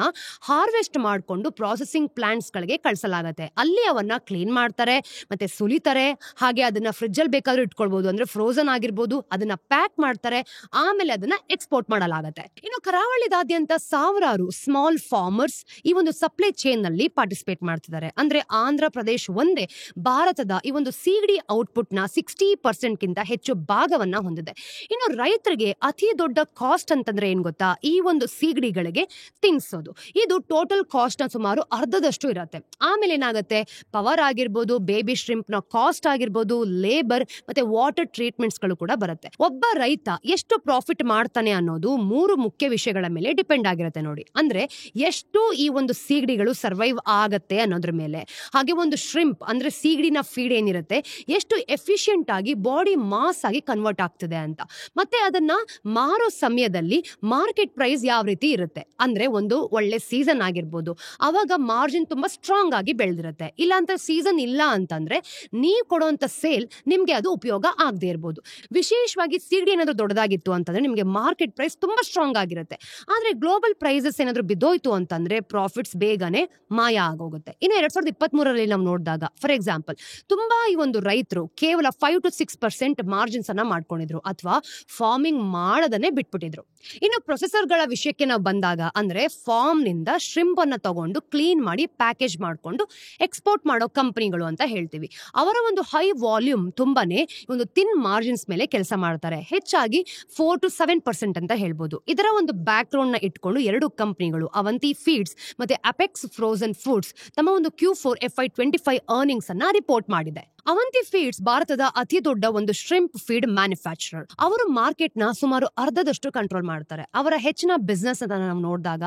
ಹಾರ್ವೆಸ್ಟ್ ಮಾಡಿಕೊಂಡು ಪ್ರಾಸೆಸಿಂಗ್ ಪ್ಲಾಂಟ್ಸ್ ಗಳಿಗೆ ಕಳಿಸಲಾಗುತ್ತೆ. ಅಲ್ಲಿ ಅವನ್ನ ಕ್ಲೀನ್ ಮಾಡ್ತಾರೆ, ಮತ್ತೆ ಸುಲಿತಾರೆ, ಹಾಗೆ ಅದನ್ನ ಫ್ರಿಜ್ ಅಲ್ಲಿ ಬೇಕಾದ್ರೂ ಇಟ್ಕೊಳ್ಬಹುದು, ಅಂದ್ರೆ ಫ್ರೋಸನ್ ಆಗಿರ್ಬೋದು. ಅದನ್ನ ಪ್ಯಾಕ್ ಮಾಡ್ತಾರೆ, ಆಮೇಲೆ ಅದನ್ನ ಎಕ್ಸ್ಪೋರ್ಟ್ ಮಾಡಲಾಗುತ್ತೆ. ಇನ್ನು ಕರಾವಳಿದಾದ್ಯಂತ ಸಾವಿರಾರು ಸ್ಮಾಲ್ ಫಾರ್ಮರ್ಸ್ ಈ ಒಂದು ಸಪ್ಲೈ ಚೈನ್ ನಲ್ಲಿ ಪಾರ್ಟಿಸಿಪೇಟ್ ಮಾಡ್ತಿದ್ದಾರೆ. ಅಂದ್ರೆ ಆಂಧ್ರ ಪ್ರದೇಶ್ ಒಂದೇ ಭಾರತದ ಈ ಒಂದು ಸೀಗಡಿ ಔಟ್ಪುಟ್ ನ 60% ಗಿಂತ ಹೆಚ್ಚು ಭಾಗವನ್ನ ಹೊಂದಿದೆ. ಇನ್ನು ರೈತರಿಗೆ ಅತಿ ದೊಡ್ಡ ಕಾಸ್ಟ್ ಅಂತಂದ್ರೆ ಏನ್ ಗೊತ್ತಾ, ಈ ಒಂದು ಸೀಗಡಿಗಳಿಗೆ ತಿನ್ಸೋದು. ಇದು ಟೋಟಲ್ ಕಾಸ್ಟ್ ನ ಸುಮಾರು ಅರ್ಧದಷ್ಟು ಇರುತ್ತೆ. ಆಮೇಲೆ ಏನಾಗುತ್ತೆ, ಪವರ್ ಆಗಿರ್ಬೋದು, ಬೇಬಿ ಶ್ರಿಂಪ್ ನ ಕಾಸ್ಟ್ ಆಗಿರ್ಬೋದು, ಲೇಬರ್ ಮತ್ತೆ ವಾಟರ್ ಟ್ರೀಟ್ಮೆಂಟ್ಸ್ ಗಳು ಕೂಡ ಬರುತ್ತೆ. ಒಬ್ಬ ರೈತ ಎಷ್ಟು ಪ್ರಾಫಿಟ್ ಮಾಡ್ತಾನೆ ಅನ್ನೋದು 3 ಮುಖ್ಯ ವಿಷಯಗಳ ಮೇಲೆ ಡಿಪೆಂಡ್ ಆಗಿರುತ್ತೆ ನೋಡಿ. ಅಂದ್ರೆ ಎಷ್ಟು ಈ ಒಂದು ಸೀಗಡಿಗಳು ಸರ್ವೈವ್ ಆಗತ್ತೆ ಅನ್ನೋದ್ರ ಮೇಲೆ, ಹಾಗೆ ಒಂದು ಶ್ರಿಂಪ್ ಅಂದ್ರೆ ಸೀಗಡಿನ ಫೀಡ್ ಏನಿರುತ್ತೆ ಎಷ್ಟು ಎಫಿಷಿಯಂಟ್ ಆಗಿ ಬಾಡಿ ಮಾಸ್ ಆಗಿ ಕನ್ವರ್ಟ್ ಆಗ್ತದೆ ಅಂತ, ಮತ್ತೆ ಅದನ್ನ ಮಾರೋ ಸಮಯದಲ್ಲಿ ಮಾರ್ಕೆಟ್ ಪ್ರೈಸ್ ಯಾವ ರೀತಿ ಇರುತ್ತೆ. ಅಂದ್ರೆ ಒಂದು ಒಳ್ಳೆ ಸೀಸನ್ ಆಗಿರ್ಬೋದು, ಅವಾಗ ಮಾರ್ಜಿನ್ ತುಂಬಾ ಸ್ಟ್ರಾಂಗ್ ಆಗಿ ಬೆಳೆದಿರುತ್ತೆ. ಇಲ್ಲ ಅಂತ ಸೀಸನ್ ಇಲ್ಲ ಅಂತಂದ್ರೆ ನೀವು ಕೊಡುವಂತ ಸೇಲ್ ನಿಮ್ಗೆ ಅದು ಉಪಯೋಗ ಆಗದೆ ಇರ್ಬೋದು. ವಿಶೇಷವಾಗಿ ಸೀಗಡಿ ಏನಾದ್ರು ದೊಡ್ಡದಾಗಿತ್ತು ಅಂತಂದ್ರೆ ನಿಮ್ಗೆ ಮಾರ್ಕೆಟ್ ಪ್ರೈಸ್ ತುಂಬಾ ಸ್ಟ್ರಾಂಗ್ ಆಗಿರುತ್ತೆ. ಆದ್ರೆ ಗ್ಲೋಬಲ್ ಪ್ರೈಸಸ್ ಏನಾದ್ರು ಬಿದ್ದೋಯ್ತು ಅಂತಂದ್ರೆ ಪ್ರಾಫಿಟ್ಸ್ ಬೇಗನೆ ಮಾಯ ಆಗೋಗುತ್ತೆ. ಇನ್ನು 2023ರಲ್ಲಿ ನಾವು ನೋಡಿದಾಗ ಫಾರ್ ಎಕ್ಸಾಂಪಲ್ ತುಂಬಾ ಈ ಒಂದು ರೈತರು ಕೇವಲ 5 to 6% ಮಾರ್ಜಿನ್ಸ್ ಅನ್ನ ಮಾಡ್ಕೊಂಡಿದ್ರು ಅಥವಾ ಫಾರ್ಮಿಂಗ್ ಮಾಡದನ್ನೇ ಬಿಟ್ಬಿಟ್ಟಿದ್ರು. ಇನ್ನು ಪ್ರೊಸೆಸರ್ಗಳ ವಿಷಯಕ್ಕೆ ನಾವು ಬಂದಾಗ ಅಂದ್ರೆ ಫಾರ್ಮ್ ನಿಂದ ಶ್ರಿಂಪ್ ಅನ್ನ ತಗೊಂಡು ಕ್ಲೀನ್ ಮಾಡಿ ಪ್ಯಾಕೇಜ್ ಮಾಡ್ಕೊಂಡು ಎಕ್ಸ್ಪೋರ್ಟ್ ಮಾಡೋ ಕಂಪನಿಗಳು ಅಂತ ಹೇಳ್ತೀವಿ. ಅವರ ಒಂದು ಹೈ ವಾಲ್ಯೂಮ್ ತುಂಬಾನೇ ಒಂದು ಥಿನ್ ಮಾರ್ಜಿನ್ಸ್ ಮೇಲೆ ಕೆಲಸ ಮಾಡ್ತಾರೆ. ಹೆಚ್ಚಾಗಿ 4 to 7% ಅಂತ ಹೇಳ್ಬೋದು. ಇದರ ಒಂದು ಬ್ಯಾಕ್ ಗ್ರೌಂಡ್ ನ ಇಟ್ಕೊಂಡು 2 ಕಂಪನಿಗಳು ಅವಂತಿ ಫೀಡ್ಸ್ ಮತ್ತೆ ಅಪೆಕ್ಸ್ ಫ್ರೋಸನ್ ಫುಡ್ಸ್ ತಮ್ಮ ಒಂದು Q4 FY25 ಅರ್ನಿಂಗ್ಸ್ ಅನ್ನ ರಿಪೋರ್ಟ್ ಮಾಡಿದೆ. ಅವಂತಿ ಫೀಡ್ಸ್ ಭಾರತದ ಅತಿ ದೊಡ್ಡ ಒಂದು ಶ್ರಿಂಪ್ ಫೀಡ್ ಮ್ಯಾನುಫ್ಯಾಕ್ಚರರ್. ಅವರು ಮಾರ್ಕೆಟ್ ನ ಸುಮಾರು ಅರ್ಧದಷ್ಟು ಕಂಟ್ರೋಲ್ ಮಾಡ್ತಾರೆ. ಅವರ ಹೆಚ್ಚಿನ ಬಿಸ್ನೆಸ್ ಅನ್ನ ನಾವು ನೋಡಿದಾಗ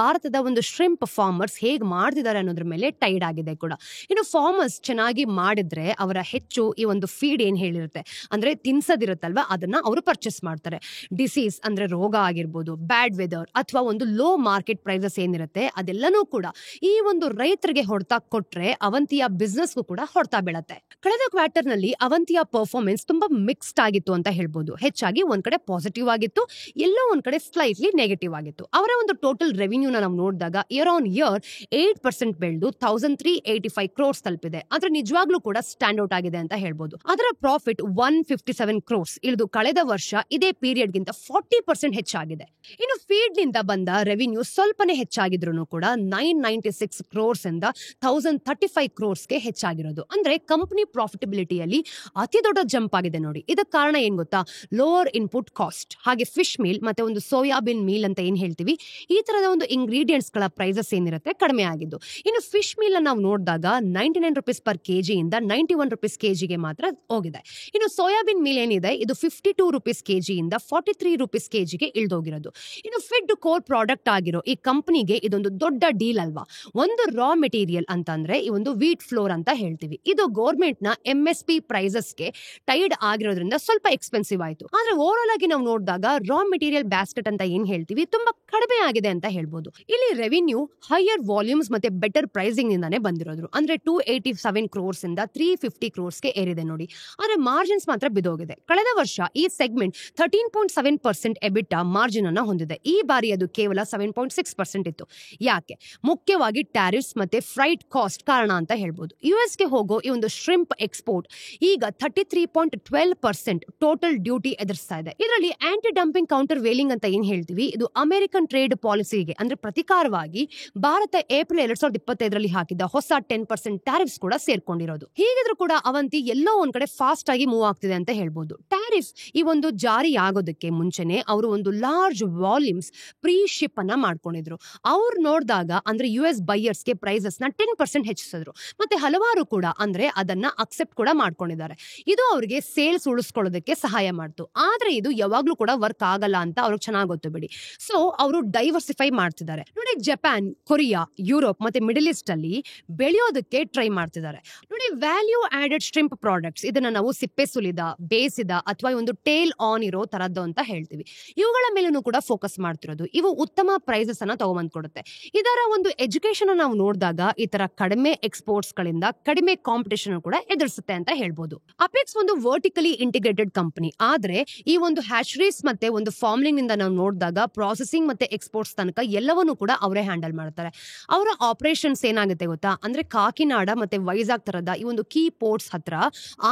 ಭಾರತದ ಒಂದು ಶ್ರಿಂಪ್ ಫಾರ್ಮರ್ಸ್ ಹೇಗ್ ಮಾಡ್ತಿದ್ದಾರೆ ಅನ್ನೋದ್ರ ಮೇಲೆ ಟೈಡ್ ಆಗಿದೆ ಕೂಡ. ಇನ್ನು ಫಾರ್ಮರ್ಸ್ ಚೆನ್ನಾಗಿ ಮಾಡಿದ್ರೆ ಅವರ ಹೆಚ್ಚು ಈ ಒಂದು ಫೀಡ್ ಏನ್ ಹೇಳಿರುತ್ತೆ ಅಂದ್ರೆ ತಿನ್ಸದಿರುತ್ತಲ್ವಾ, ಅದನ್ನ ಅವರು ಪರ್ಚೇಸ್ ಮಾಡ್ತಾರೆ. ಡಿಸೀಸ್ ಅಂದ್ರೆ ರೋಗ ಆಗಿರ್ಬೋದು, ಬ್ಯಾಡ್ ವೆದರ್ ಅಥವಾ ಒಂದು ಲೋ ಮಾರ್ಕೆಟ್ ಪ್ರೈಸಸ್ ಏನಿರುತ್ತೆ ಅದೆಲ್ಲನೂ ಕೂಡ ಈ ಒಂದು ರೈತರಿಗೆ ಹೊಡೆತ ಕೊಟ್ರೆ ಅವಂತಿಯ ಬಿಸ್ನೆಸ್ಗೂ ಕೂಡ ಹೊಡೆತ ಬೀಳತ್ತೆ. ಕಳೆದ ಕ್ವಾರ್ಟರ್ ನಲ್ಲಿ ಅವಂತಿಯ ಪರ್ಫಾರ್ಮೆನ್ಸ್ ತುಂಬಾ ಮಿಕ್ಸ್ಡ್ ಆಗಿತ್ತು ಅಂತ ಹೇಳ್ಬೋದು. ಹೆಚ್ಚಾಗಿ ಒಂದ್ ಕಡೆ ಪಾಸಿಟಿವ್ ಆಗಿತ್ತು, ಎಲ್ಲೋ ಒಂದ್ ಕಡೆ ಸ್ಲೈಟ್ಲಿ ನೆಗೆಟಿವ್ ಆಗಿತ್ತು. ಅವರ ಒಂದು ಟೋಟಲ್ ರೆವಿನ್ಯೂನ ನಾವು ನೋಡಿದಾಗ ಇಯರ್ ಆನ್ ಇಯರ್ 8% ಬೆಳೆದು 1385 crores ತಲುಪಿದೆ. ಆದ್ರೆ ನಿಜವಾಗ್ಲೂ ಕೂಡ ಸ್ಟ್ಯಾಂಡ್ ಔಟ್ ಆಗಿದೆ ಅಂತ ಹೇಳ್ಬೋದು. ಅದರ ಪ್ರಾಫಿಟ್ 157 crores ಇಳಿದು ಕಳೆದ ವರ್ಷ ಇದೇ ಪೀರಿಯಡ್ ಗಿಂತ 40% ಹೆಚ್ಚಾಗಿದೆ. ಇನ್ನು ಫೀಡ್ ನಿಂದ ಬಂದ ರೆವಿನ್ಯೂ ಸ್ವಲ್ಪನೇ ಹೆಚ್ಚಾಗಿದ್ರು ಕೂಡ 996 crores ಇಂದ 1035 crores ಹೆಚ್ಚಾಗಿರೋದು. ಅಂದ್ರೆ ಕಂಪನಿ ಪ್ರಾಫಿಟಬಿಲಿಟಿಯಲ್ಲಿ ಅತಿ ದೊಡ್ಡ ಜಂಪ್ ಆಗಿದೆ ನೋಡಿ. ಇದಕ್ಕೆ ಕಾರಣ ಏನ್ ಗೊತ್ತಾ, ಲೋವರ್ ಇನ್ಪುಟ್ ಕಾಸ್ಟ್, ಹಾಗೆ ಫಿಶ್ ಮೀಲ್ ಮತ್ತೆ ಒಂದು ಸೋಯಾಬೀನ್ ಮೀಲ್ ಅಂತ ಏನ್ ಹೇಳ್ತೀವಿ, ಈ ತರದ ಒಂದು ಇಂಗ್ರೀಡಿಯೆಂಟ್ಸ್ ಗಳ ಪ್ರೈಸಸ್ ಏನಿರುತ್ತೆ ಕಡಿಮೆ ಆಗಿದ್ದು. ಇನ್ನು ಫಿಶ್ ಮೀಲ್ ನಾವು ನೋಡಿದಾಗ ₹99 ಪರ್ ಕೆಜಿ ಇಂದ ₹91 ಕೆಜಿಗೆ ಮಾತ್ರ ಹೋಗಿದೆ. ಇನ್ನು ಸೋಯಾಬೀನ್ ಮೀಲ್ ಏನಿದೆ ಇದು ₹52 ಕೆಜಿ ಇಂದ ₹43 ಕೆಜಿಗೆ ಇಳಿದೋಗಿರೋದು. ಇನ್ನು ಫಿಡ್ ಕೋರ್ ಪ್ರಾಡಕ್ಟ್ ಆಗಿರೋ ಈ ಕಂಪನಿಗೆ ಇದೊಂದು ದೊಡ್ಡ ಡೀಲ್ ಅಲ್ವಾ. ಒಂದು ರಾ ಮೆಟೀರಿಯಲ್ ಅಂತಂದ್ರೆ ಈ ಒಂದು ವೀಟ್ ಫ್ಲೋರ್ ಅಂತ ಹೇಳ್ತೀವಿ. ಇದು ಗೌರ್ಮೆಂಟ್ ನ MSP ಪ್ರೈಸಸ್ಗೆ ಟೈಡ್ ಆಗಿರೋದ್ರಿಂದ ಸ್ವಲ್ಪ ಎಕ್ಸ್ಪೆನ್ಸಿವ್ ಆಯ್ತು. ಆದ್ರೆ ಓವರ್ ಆಗಿ ನಾವು ನೋಡಿದಾಗ ರಾ ಮೆಟೀರಿಯಲ್ ಬ್ಯಾಸ್ಕೆಟ್ ಅಂತ ಏನ್ ಹೇಳ್ತೀವಿ ತುಂಬಾ ಕಡಿಮೆ ಆಗಿದೆ ಅಂತ ಹೇಳ್ಬೋದು. ಇಲ್ಲಿ ರೆವಿನ್ಯೂ ಹೈಯರ್ ವಾಲ್ಯೂಮ್ಸ್ ಮತ್ತೆ ಬೆಟರ್ ಪ್ರೈಸಿಂಗ್ ನಿಂದಾನೆ ಬಂದಿರೋದು. ಅಂದ್ರೆ 287 crores ಇಂದ 350 crores ಏರಿದೆ ನೋಡಿ. ಆದ್ರೆ ಮಾರ್ಜಿನ್ಸ್ ಮಾತ್ರ ಬಿದ್ದೋಗಿದೆ. ಕಳೆದ ವರ್ಷ ಈ ಸೆಗ್ಮೆಂಟ್ 13.7% ಎಬಿಟಾ ಮಾರ್ಜಿನ್ ಅನ್ನ ಹೊಂದಿದೆ. ಈ ಬಾರಿ ಅದು ಕೇವಲ 7.6% ಇತ್ತು. ಯಾಕೆ? ಮುಖ್ಯವಾಗಿ ಟ್ಯಾರಿಫ್ಸ್ ಮತ್ತೆ ಫ್ರೈಟ್ ಕಾಸ್ಟ್ ಕಾರಣ ಅಂತ ಹೇಳ್ಬೋದು. ಯುಎಸ್ಗೆ ಹೋಗೋ ಈ ಒಂದು ಶ್ರಿಂಪ್ ಎಕ್ಸ್ಪೋರ್ಟ್ ಈಗ 33.12% ಟೋಟಲ್ ಡ್ಯೂಟಿ ಎದುರಿಸ್ತಾ ಇದೆ. ಇದರಲ್ಲಿ ಆಂಟಿ ಡಂಪಿಂಗ್ ಕೌಂಟರ್ ವೇಲಿಂಗ್ ಅಂತ ಏನ್ ಹೇಳ್ತೀವಿ, ಇದು ಅಮೆರಿಕನ್ ಟ್ರೇಡ್ ಪಾಲಿಸಿಗೆ ಅಂದ್ರೆ ಪ್ರತಿಕಾರವಾಗಿ ಭಾರತ ಏಪ್ರಿಲ್ 2025ರಲ್ಲಿ ಹಾಕಿದ ಹೊಸ 10% ಟ್ಯಾರಿಫ್ಸ್ ಕೂಡ ಸೇರ್ಕೊಂಡಿರೋದು. ಹೀಗಿದ್ರು ಕೂಡ ಅವಂತಿ ಎಲ್ಲೋ ಒಂದ್ ಕಡೆ ಫಾಸ್ಟ್ ಆಗಿ ಮೂವ್ ಆಗ್ತಿದೆ ಅಂತ ಹೇಳ್ಬೋದು. ಟ್ಯಾರಿಫ್ ಈ ಒಂದು ಜಾರಿ ಆಗೋದಕ್ಕೆ ಮುಂಚೆನೆ ಅವರು ಒಂದು ಲಾರ್ಜ್ ವಾಲ್ಯೂಮ್ಸ್ ಪ್ರೀ ಶಿಪ್ ಅನ್ನ ಮಾಡ್ಕೊಂಡಿದ್ರು. ಅವ್ರು ನೋಡಿದಾಗ ಅಂದ್ರೆ US ಬೈಯರ್ಸ್ ಗೆ ಪ್ರೈಸಸ್ ನ 10% ಹೆಚ್ಚಿಸಿದ್ರು. ಮತ್ತೆ ಹಲವಾರು ಕೂಡ ಅಂದ್ರೆ ಅದನ್ನ ಅಕ್ಸೆಪ್ಟ್ ಕೂಡ ಮಾಡ್ಕೊಂಡಿದ್ದಾರೆ. ಇದು ಅವರಿಗೆ ಸೇಲ್ಸ್ ಉಳಿಸ್ಕೊಳ್ಳೋದಕ್ಕೆ ಸಹಾಯ ಮಾಡ್ತು. ಆದ್ರೆ ಇದು ಯಾವಾಗ್ಲೂ ಕೂಡ ವರ್ಕ್ ಆಗಲ್ಲ ಅಂತ ಅವ್ರಿಗೆ ಚೆನ್ನಾಗಿ ಗೊತ್ತು ಬಿಡಿ. ಸೊ ಅವರು ಡೈವರ್ಸಿಫೈ ಮಾಡ್ತಿದ್ದಾರೆ ನೋಡಿ. ಜಪಾನ್, ಕೊರಿಯಾ, ಯುರೋಪ್ ಮತ್ತೆ ಮಿಡಲ್ ಈಸ್ಟ್ ಅಲ್ಲಿ ಬೆಳೆಯೋದಕ್ಕೆ ಟ್ರೈ ಮಾಡ್ತಿದ್ದಾರೆ ನೋಡಿ. ವ್ಯಾಲ್ಯೂ ಆಡೆಡ್ ಶ್ರಿಂಪ್ ಪ್ರಾಡಕ್ಟ್ಸ್ ಇದನ್ನ ನಾವು ಸಿಪ್ಪೆ ಸುಲಿದ, ಬೇಯಿಸಿದ ಅಥವಾ ಒಂದು ಟೇಲ್ ಆನ್ ಇರೋ ತರದ್ದು ಅಂತ ಹೇಳ್ತೀವಿ. ಇವುಗಳ ಮೇಲೂ ಕೂಡ ಫೋಕಸ್ ಮಾಡ್ತಿರೋದು. ಇವು ಉತ್ತಮ ಪ್ರೈಸಸ್ ಅನ್ನ ತಗೊಂಬಂದ್ ಕೊಡುತ್ತೆ. ಇದರ ಒಂದು ಎಜುಕೇಶನ್ ನಾವು ನೋಡಿದಾಗ ಈ ತರ ಕಡಿಮೆ ಎಕ್ಸ್ಪೋರ್ಟ್ಸ್ ಗಳಿಂದ ಕಡಿಮೆ ಕಾಂಪಿಟೇಷನ್ ಕೂಡ ಎದುರಿಸುತ್ತೆ ಅಂತ ಹೇಳ್ಬೋದು. ಅಪೆಕ್ಸ್ ಒಂದು ವರ್ಟಿಕಲಿ ಇಂಟಿಗ್ರೇಟೆಡ್ ಕಂಪನಿ. ಆದ್ರೆ ಈ ಒಂದು ಹ್ಯಾಚರೀಸ್ ಮತ್ತೆ ಒಂದು ಫಾರ್ಮಿಂಗ್ ನಿಂದ ನಾವು ನೋಡಿದಾಗ ಪ್ರಾಸೆಸಿಂಗ್ ಮತ್ತೆ ಎಕ್ಸ್ಪೋರ್ಟ್ಸ್ ತನಕ ಎಲ್ಲವನ್ನೂ ಕೂಡ ಅವರೇ ಹ್ಯಾಂಡಲ್ ಮಾಡ್ತಾರೆ. ಅವರ ಆಪರೇಷನ್ಸ್ ಏನಾಗುತ್ತೆ ಗೊತ್ತಾ, ಅಂದ್ರೆ ಕಾಕಿನಾಡ ಮತ್ತೆ ವೈಜಾಗ್ ತರದ ಈ ಒಂದು ಕೀ ಪೋರ್ಟ್ಸ್ ಹತ್ರ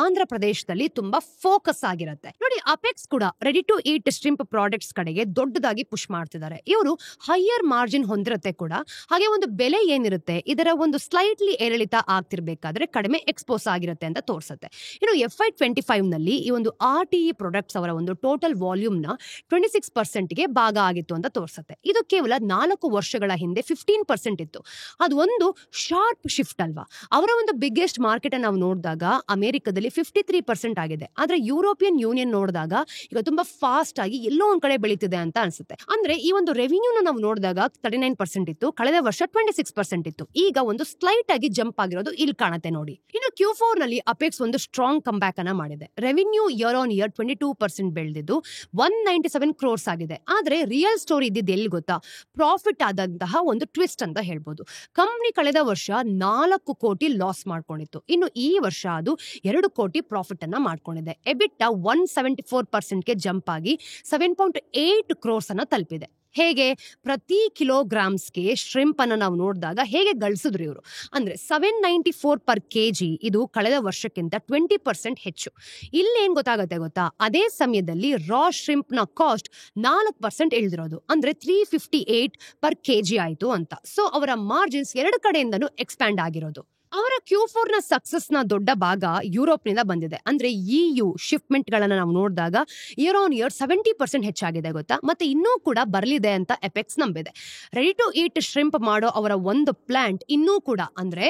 ಆಂಧ್ರ ಪ್ರದೇಶದಲ್ಲಿ ತುಂಬಾ ಫೋಕಸ್ ಆಗಿರುತ್ತೆ ನೋಡಿ. ಅಪೆಕ್ಸ್ ಕೂಡ ready to eat shrimp products ಕಡೆಗೆ ದೊಡ್ಡದಾಗಿ ಪುಷ್ ಮಾಡ್ತಿದ್ದಾರೆ. ಇವರು ಹೈಯರ್ ಮಾರ್ಜಿನ್ ಹೊಂದಿರುತ್ತೆ ಕೂಡ. ಹಾಗೆ ಒಂದು ಬೆಲೆ ಏನಿರುತ್ತೆ ಇದರ ಒಂದು ಸ್ಲೈಟ್ಲಿ ಏರಿಳಿತ ಆಗ್ತಿರ್ಬೇಕಾದ್ರೆ ಕಡಿಮೆ ಎಕ್ಸ್ಪೋಸ್ ಆಗಿರುತ್ತೆ ಅಂತ ತೋರಿಸುತ್ತೆ. ಇನ್ನು FY25 ನಲ್ಲಿ ಈ ಒಂದು RTE ಪ್ರಾಡಕ್ಟ್ಸ್ ಅವರ ಒಂದು ಟೋಟಲ್ ವಾಲ್ಯೂಮ್ ನ 26% ಗೆ ಭಾಗ ಆಗಿತ್ತು ಅಂತ ತೋರಿಸುತ್ತೆ. ಇದು ಕೇವಲ 4 ವರ್ಷಗಳ ಹಿಂದೆ 15% ಇತ್ತು. ಅದು ಒಂದು ಶಾರ್ಪ್ ಶಿಫ್ಟ್ ಅಲ್ವಾ. ಅವರ ಒಂದು ಬಿಗ್ಗೆಸ್ಟ್ ಮಾರ್ಕೆಟ್ ನಾವು ನೋಡಿದಾಗ ಅಮೆರಿಕದಲ್ಲಿ 53% ಆಗಿದೆ. ಆದ್ರೆ ಯುರೋಪಿಯನ್ ಯೂನಿಯನ್ ನೋಡಿದಾಗ ಈಗ ತುಂಬಾ ಫಾಸ್ಟ್ ಆಗಿ ಎಲ್ಲೋ ಒಂದ್ ಕಡೆ ಬೆಳೀತಿದೆ ಅಂತ ಅನ್ಸುತ್ತೆ. ಅಂದ್ರೆ ಈ ಒಂದು ರೆವಿನ್ಯೂನ ನಾವು ನೋಡಿದಾಗ 39% ಇತ್ತು, ಕಳೆದ ವರ್ಷ 26% ಇತ್ತು. ಈಗ ಒಂದು ಸ್ಲೈಟ್ ಆಗಿ ಜಂಪ್ ಆಗಿರೋದು ಇಲ್ಲಿ ಕಾಣುತ್ತೆ ನೋಡಿ. ಇನ್ನು Q4 ನಲ್ಲಿ ಅಪೆಕ್ಸ್ ಒಂದು ಸ್ಟ್ರಾಂಗ್ ಕಂಬ್ಯಾಕ್ ಅನ್ನ ಮಾಡಿದೆ. ರೆವಿನ್ಯೂ ಇಯರ್ ಆನ್ ಇಯರ್ 22% ಬೆಳೆದಿದ್ದು 197 crores ಆಗಿದೆ. ಆದ್ರೆ ರಿಯಲ್ ಸ್ಟೋರಿ ಇದ್ದಿದ್ದು ಎಲ್ಲಿ ಗೊತ್ತಾ, ಪ್ರಾಫಿಟ್ ಆದಂತಹ ಒಂದು ಟ್ವಿಸ್ಟ್ ಅಂತ ಹೇಳ್ಬೋದು. ಕಂಪನಿ ಕಳೆದ ವರ್ಷ 4 ಕೋಟಿ ಲಾಸ್ ಮಾಡ್ಕೊಂಡಿತ್ತು. ಇನ್ನು ಈ ವರ್ಷ ಅದು 2 ಕೋಟಿ ಪ್ರಾಫಿಟ್ ಅನ್ನ ಮಾಡ್ಕೊಂಡಿದೆ. ಎಬಿಟಾ 174% ಗೆ ಜಂಪ್ ಆಗಿ 7.8 crores ಅನ್ನ ತಲುಪಿದೆ. ಹೇಗೆ? ಪ್ರತಿ ಕಿಲೋಗ್ರಾಮ್ಸ್ಗೆ ಶ್ರಿಂಪ್ ಅನ್ನ ನಾವು ನೋಡಿದಾಗ ಹೇಗೆ ಗಳಿಸಿದ್ರು ಇವರು ಅಂದ್ರೆ 794 per kg. ಇದು ಕಳೆದ ವರ್ಷಕ್ಕಿಂತ 20% ಹೆಚ್ಚು. ಇಲ್ಲೇನ್ ಗೊತ್ತಾಗುತ್ತೆ ಗೊತ್ತಾ, ಅದೇ ಸಮಯದಲ್ಲಿ ರಾ ಶ್ರಿಂಪ್ ನ ಕಾಸ್ಟ್ 4% ಇಳಿದಿರೋದು ಅಂದ್ರೆ 358 per kg ಆಯ್ತು ಅಂತ. ಸೊ ಅವರ ಮಾರ್ಜಿನ್ಸ್ 2 ಕಡೆಯಿಂದನೂ ಎಕ್ಸ್ಪ್ಯಾಂಡ್ ಆಗಿರೋದು. ಅವರ Q4 ನ ಸಕ್ಸಸ್ ನ ದೊಡ್ಡ ಭಾಗ ಯುರೋಪ್ ನಿಂದ ಬಂದಿದೆ. ಅಂದ್ರೆ EU ಶಿಪ್ಮೆಂಟ್ ಗಳನ್ನ ನಾವು ನೋಡಿದಾಗ ಇಯರ್ ಆನ್ ಇಯರ್ 70% ಹೆಚ್ಚಾಗಿದೆ ಗೊತ್ತಾ. ಮತ್ತೆ ಇನ್ನೂ ಕೂಡ ಬರಲಿದೆ ಅಂತ ಎಪೆಕ್ಸ್ ನಂಬಿದೆ. ರೆಡಿ ಟು ಈಟ್ ಶ್ರಿಂಪ್ ಮಾಡೋ ಅವರ ಒಂದು ಪ್ಲಾಂಟ್ ಇನ್ನೂ ಕೂಡ ಅಂದ್ರೆ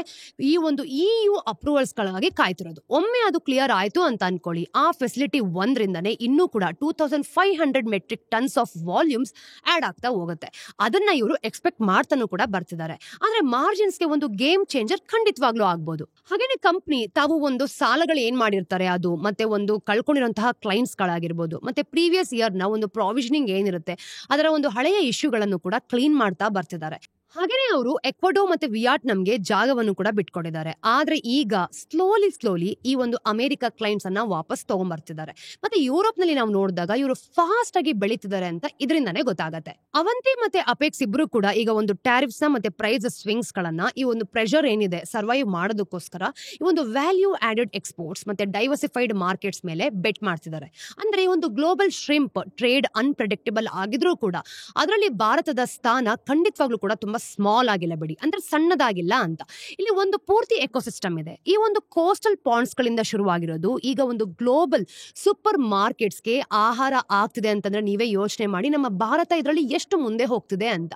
ಈ ಒಂದು EU ಅಪ್ರೂವಲ್ಸ್ ಗಳಾಗಿ ಕಾಯ್ತಿರೋದು. ಒಮ್ಮೆ ಅದು ಕ್ಲಿಯರ್ ಆಯ್ತು ಅಂತ ಅನ್ಕೊಳ್ಳಿ, ಆ ಫೆಸಿಲಿಟಿ 1ರಿಂದನೇ ಇನ್ನೂ ಕೂಡ 2500 metric tons of volumes add ಆಗ್ತಾ ಹೋಗುತ್ತೆ. ಅದನ್ನ ಇವರು ಎಕ್ಸ್ಪೆಕ್ಟ್ ಮಾಡ್ತಾನೂ ಕೂಡ ಬರ್ತಿದ್ದಾರೆ. ಆದ್ರೆ ಮಾರ್ಜಿನ್ಸ್ಗೆ ಒಂದು ಗೇಮ್ ಚೇಂಜರ್ ಖಂಡಿತವಾಗಿ ಆಗ್ಬಹುದು. ಹಾಗೇನೆ ಕಂಪನಿ ತಾವು ಒಂದು ಸಾಲಗಳು ಏನ್ ಮಾಡಿರ್ತಾರೆ ಅದು, ಮತ್ತೆ ಒಂದು ಕಳ್ಕೊಂಡಿರುವಂತಹ ಕ್ಲೈಂಟ್ಸ್ ಗಳಾಗಿರ್ಬೋದು, ಮತ್ತೆ ಪ್ರೀವಿಯಸ್ ಇಯರ್ ನ ಒಂದು ಪ್ರಾವಿಷನಿಂಗ್ ಏನಿರುತ್ತೆ ಅದರ ಒಂದು ಹಳೆಯ ಇಶ್ಯೂಗಳನ್ನು ಕೂಡ ಕ್ಲೀನ್ ಮಾಡ್ತಾ ಬರ್ತಿದ್ದಾರೆ. ಹಾಗೇನೆ ಅವರು ಎಕ್ವಡೋ ಮತ್ತೆ ವಿಯಟ್ನಾಂಗೆ ಜಾಗವನ್ನು ಕೂಡ ಬಿಟ್ಕೊಟ್ಟಿದ್ದಾರೆ. ಆದ್ರೆ ಈಗ ಸ್ಲೋಲಿ ಈ ಒಂದು ಅಮೆರಿಕ ಕ್ಲೈಂಟ್ಸ್ ಅನ್ನ ವಾಪಸ್ ತಗೊಂಡ್ಬರ್ತಿದ್ದಾರೆ. ಮತ್ತೆ ಯುರೋಪ್ ನಲ್ಲಿ ನಾವು ನೋಡಿದಾಗ ಇವರು ಫಾಸ್ಟ್ ಆಗಿ ಬೆಳೀತಿದ್ದಾರೆ ಅಂತ ಇದರಿಂದಾನೇ ಗೊತ್ತಾಗತ್ತೆ. ಅವಂತಿ ಮತ್ತೆ ಅಪೆಕ್ಸ್ ಇಬ್ರು ಕೂಡ ಈಗ ಒಂದು ಟ್ಯಾರಿಫ್ಸ್ ನ ಮತ್ತೆ ಪ್ರೈಸ್ ಸ್ವಿಂಗ್ಸ್ ಗಳನ್ನ ಈ ಒಂದು ಪ್ರೆಷರ್ ಏನಿದೆ ಸರ್ವೈವ್ ಮಾಡೋದಕ್ಕೋಸ್ಕರ ಈ ಒಂದು ವ್ಯಾಲ್ಯೂ ಆಡೆಡ್ ಎಕ್ಸ್ಪೋರ್ಟ್ಸ್ ಮತ್ತೆ ಡೈವರ್ಸಿಫೈಡ್ ಮಾರ್ಕೆಟ್ಸ್ ಮೇಲೆ ಬೆಟ್ ಮಾಡ್ತಿದ್ದಾರೆ. ಅಂದ್ರೆ ಈ ಒಂದು ಗ್ಲೋಬಲ್ ಶ್ರಿಂಪ್ ಟ್ರೇಡ್ ಅನ್ಪ್ರೆಡಿಕ್ಟಬಲ್ ಆಗಿದ್ರೂ ಕೂಡ ಅದರಲ್ಲಿ ಭಾರತದ ಸ್ಥಾನ ಖಂಡಿತವಾಗ್ಲೂ ಕೂಡ ತುಂಬಾ ಅಥವಾ ಸ್ಮಾಲ್ ಆಗಿಲ್ಲ ಬಿಡಿ, ಅಂದ್ರೆ ಸಣ್ಣದಾಗಿಲ್ಲ ಅಂತ. ಇಲ್ಲಿ ಒಂದು ಪೂರ್ತಿ ಎಕೋಸಿಸ್ಟಮ್ ಇದೆ. ಈ ಒಂದು ಕೋಸ್ಟಲ್ ಪಾಂಡ್ಸ್ ಗಳಿಂದ ಶುರುವಾಗಿರೋದು ಈಗ ಒಂದು ಗ್ಲೋಬಲ್ ಸೂಪರ್ ಮಾರ್ಕೆಟ್ಸ್ಗೆ ಆಹಾರ ಆಗ್ತಿದೆ ಅಂತಂದ್ರೆ ನೀವೇ ಯೋಚನೆ ಮಾಡಿ ನಮ್ಮ ಭಾರತ ಇದರಲ್ಲಿ ಎಷ್ಟು ಮುಂದೆ ಹೋಗ್ತಿದೆ ಅಂತ.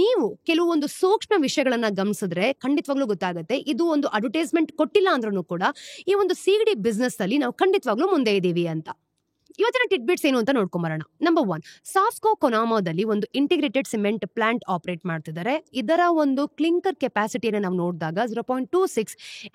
ನೀವು ಕೆಲವೊಂದು ಸೂಕ್ಷ್ಮ ವಿಷಯಗಳನ್ನ ಗಮನಿಸಿದ್ರೆ ಖಂಡಿತವಾಗ್ಲೂ ಗೊತ್ತಾಗುತ್ತೆ, ಇದು ಒಂದು ಅಡ್ವರ್ಟೈಸ್ಮೆಂಟ್ ಕೊಟ್ಟಿಲ್ಲ ಅಂದ್ರೂ ಕೂಡ ಈ ಒಂದು ಸಿಗಡಿ ಬಿಸ್ನೆಸ್ ಅಲ್ಲಿ ನಾವು ಖಂಡಿತವಾಗ್ಲೂ ಮುಂದೆ ಇದೀವಿ ಅಂತ. ಇವತ್ತಿನ ಟಿಡ್ಬಿಟ್ಸ್ ಏನು ಅಂತ ನೋಡ್ಕೊಂಬರೋಣ. ನಂಬರ್ 1, ಸಾಫ್ಕೋ ಕೊನಾಮೋದಲ್ಲಿ ಒಂದು ಇಂಟಿಗ್ರೇಟೆಡ್ ಸಿಮೆಂಟ್ ಪ್ಲಾಂಟ್ ಆಪರೇಟ್ ಮಾಡ್ತಿದ್ದಾರೆ. ಇದರ ಒಂದು ಕ್ಲಿಂಕರ್ ಕೆಪಾಸಿಟಿಯನ್ನು ನಾವು ನೋಡಿದಾಗ 0.26